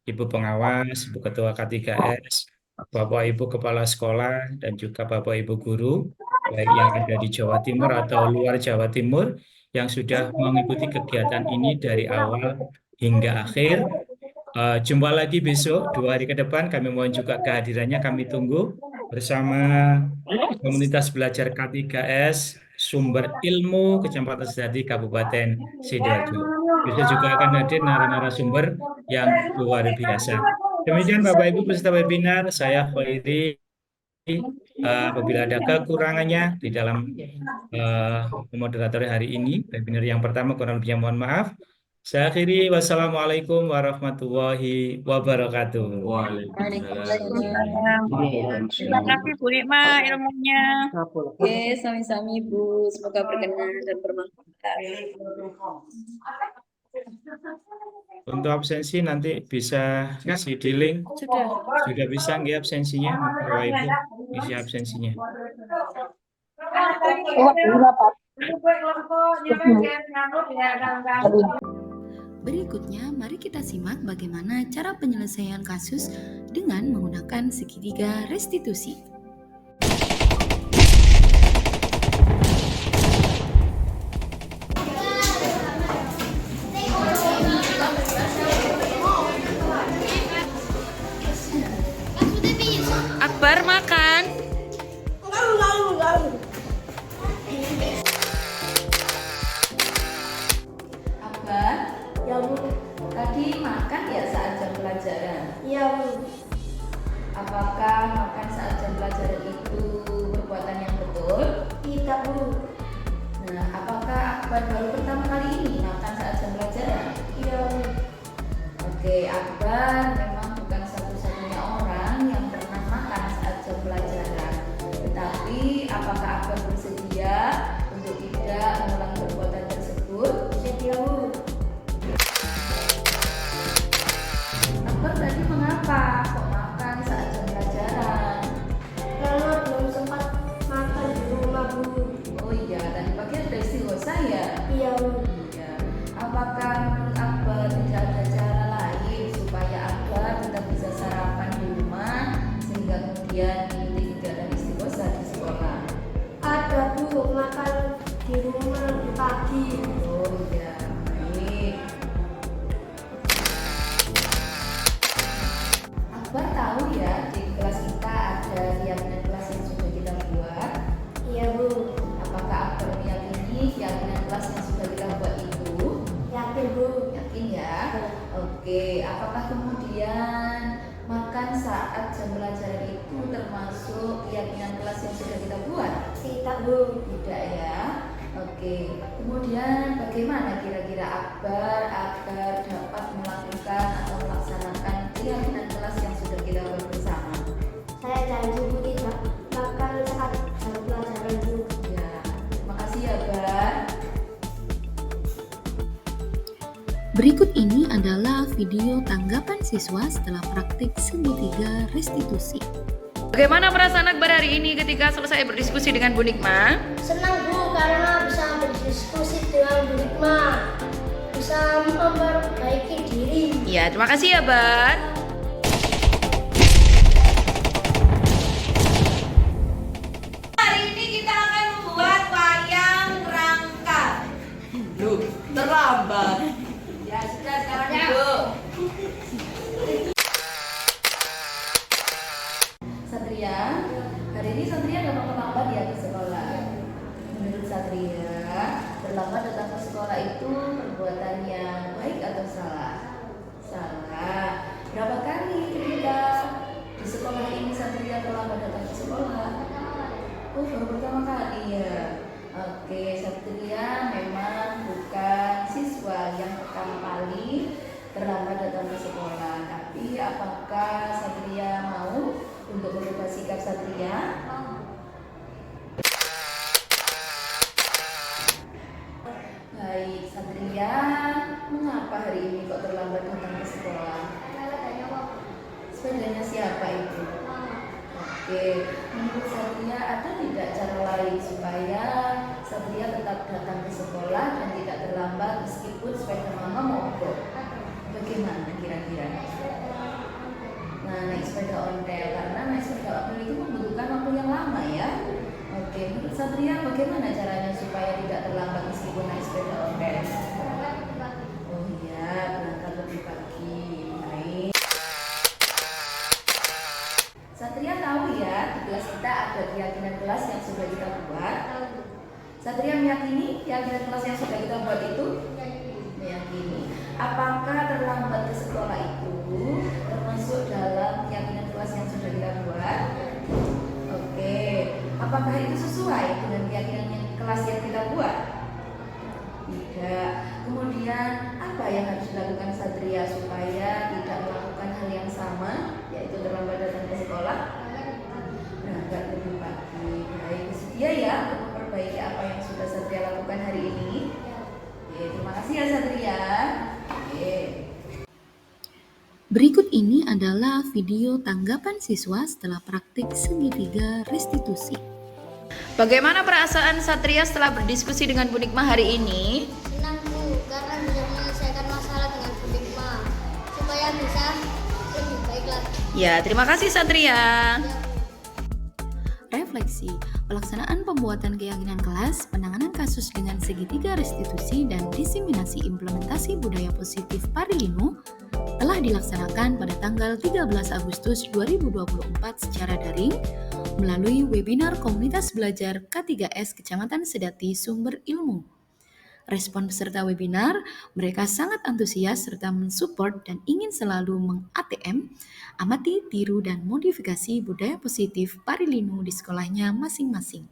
E: Ibu Pengawas, Ibu Ketua K3S, Bapak Ibu Kepala Sekolah, dan juga Bapak Ibu Guru, baik yang ada di Jawa Timur atau luar Jawa Timur, yang sudah mengikuti kegiatan ini dari awal hingga akhir. Jumpa lagi besok, 2 hari ke depan. Kami mohon juga kehadirannya, kami tunggu bersama komunitas belajar K3S Sumber Ilmu Kecamatan Sedati Kabupaten Sidoarjo. Bisa juga akan hadir narasumber yang luar biasa. Demikian Bapak Ibu peserta webinar, saya Hoiri. Apabila ada kekurangannya di dalam moderator hari ini, webinar yang pertama kurang lebihnya mohon maaf. Saya akhiri, wassalamualaikum warahmatullahi wabarakatuh.
H: Terima kasih Bu Nikmah ilmunya.
F: Oke, sami-sami Bu. Semoga berkenan dan bermanfaat.
E: Untuk absensi nanti bisa isi di link. Sudah bisa nggak absensinya, Bapak Ibu? Isi absensinya.
A: Berikutnya, mari kita simak bagaimana cara penyelesaian kasus dengan menggunakan segitiga restitusi.
B: Akbar makan. Akbar,
C: Ya Bu.
B: tadi makan ya saat jam pelajaran?
C: Iya Bu.
B: Apakah makan saat jam pelajaran itu perbuatan yang betul?
C: Tidak Bu.
B: Nah, apakah Akbar baru pertama kali ini makan saat jam pelajaran?
C: Iya Bu.
B: Oke, Akbar memang bukan satu-satunya orang yang pernah makan saat jam pelajaran. Tetapi, apakah Akbar bersedia untuk tidak mengulangi perbuatan tersebut?
C: Sedia Bu.
B: Akbar tadi mengapa kok makan saat jam pelajaran?
C: Karena belum sempat makan di rumah Bu.
B: Oh iya, tadi pagi ada istighosa ya?
C: Iya Bu.
B: Iya. Apakah menurut Akbar tidak ada cara lain supaya Akbar tetap bisa sarapan di rumah sehingga kemudian nanti tidak ada istighosa di sekolah?
C: Ada Bu, makan di rumah pagi.
B: Oh iya, baik. Akbar tahu ya di kelas kita ada keyakinan kelas yang sudah kita buat.
C: Iya Bu.
B: Apakah Akbar meyakini keyakinan kelas yang sudah kita buat itu?
C: Yakin Bu.
B: Yakin ya? Oke, apakah kemudian makan saat jam pelajaran itu termasuk keyakinan kelas yang sudah kita buat?
C: Tidak Bu.
B: Tidak ya? Oke, kemudian bagaimana kira-kira Akbar agar dapat melakukan atau melaksanakan keyakinan kelas yang sudah kita buat bersama?
C: Saya janji Bu tidak makan saat jam pelajaran Bu.
B: Ya, terima kasih ya Akbar.
A: Berikut ini adalah video tanggapan siswa setelah praktik segitiga restitusi.
B: Bagaimana perasaan Akbar hari ini ketika selesai berdiskusi dengan Bu Nikma?
C: Senang Bu karena bisa berdiskusi dengan Bu Nikma, bisa memperbaiki diri.
B: Ya, terima kasih ya, Bar. Hari ini kita akan membuat wayang rangka. Loh, terlambat. Ya, sudah sekarang duduk. Satria, hari ini Satria dapat terlambat ya ke sekolah. Menurut Satria, terlambat datang ke sekolah itu perbuatan yang baik atau salah? Salah. Berapa kali ketika di sekolah ini Satria terlambat datang ke sekolah? Oh, baru pertama kali ya. Oke, Satria memang bukan siswa yang pertama kali terlambat datang ke sekolah. Tapi apakah Satria mau untuk merubah sikap Satria? Baik, Satria, mengapa hari ini kok terlambat datang ke sekolah? Sepedanya siapa itu? Oke, menurut Satria ada tidak cara lain supaya Satria tetap datang ke sekolah dan tidak terlambat meskipun sepeda mama mogok? Bagaimana kira-kira? Nah, naik sepeda ontel, karena naik sepeda ontel itu membutuhkan waktu yang lama ya. Oke, menurut Satria bagaimana caranya supaya tidak terlambat meskipun naik sepeda ontel? Oh iya, berangkat lebih pagi. Baik. Satria tahu ya, di kelas kita ada keyakinan kelas yang sudah kita buat. Satria meyakini keyakinan kelas yang sudah kita buat itu? Meyakini. Apakah terlambat ke sekolah itu termasuk dalam keyakinan kelas yang sudah kita buat? Oke, apakah itu sesuai dengan keyakinan kelas yang kita buat? Tidak. Kemudian apa yang harus dilakukan Satria supaya tidak melakukan hal yang sama, yaitu terlambat datang ke sekolah? Berangkat lebih pagi. Baik, bersedia ya untuk memperbaiki apa yang sudah Satria lakukan hari ini? Oke, terima kasih ya Satria. Oke.
A: Berikut ini adalah video tanggapan siswa setelah praktik segitiga restitusi.
B: Bagaimana perasaan Satria setelah berdiskusi dengan Bu Nikma hari ini?
C: Senang Bu karena bisa menyelesaikan masalah dengan Bu Nikma supaya bisa lebih baik lagi.
B: Ya, terima kasih Satria.
A: Refleksi, pelaksanaan pembuatan keyakinan kelas, penanganan kasus dengan segitiga restitusi, dan diseminasi implementasi budaya positif Parilinu telah dilaksanakan pada tanggal 13 Agustus 2024 secara daring melalui webinar Komunitas Belajar K3S Kecamatan Sedati Sumber Ilmu. Respon peserta webinar, mereka sangat antusias serta mensupport dan ingin selalu meng-ATM, amati, tiru, dan modifikasi budaya positif Parilinu di sekolahnya masing-masing.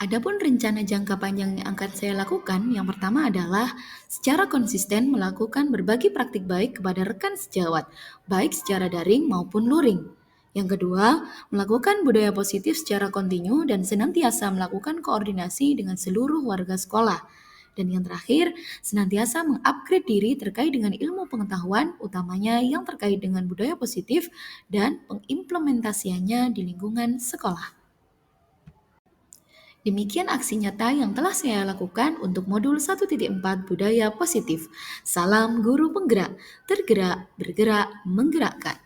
A: Adapun rencana jangka panjang yang akan saya lakukan, yang pertama adalah secara konsisten melakukan berbagi praktik baik kepada rekan sejawat, baik secara daring maupun luring. Yang kedua, melakukan budaya positif secara kontinu dan senantiasa melakukan koordinasi dengan seluruh warga sekolah. Dan yang terakhir, senantiasa mengupgrade diri terkait dengan ilmu pengetahuan, utamanya yang terkait dengan budaya positif dan pengimplementasiannya di lingkungan sekolah. Demikian aksi nyata yang telah saya lakukan untuk modul 1.4 Budaya Positif. Salam Guru Penggerak, tergerak, bergerak, menggerakkan.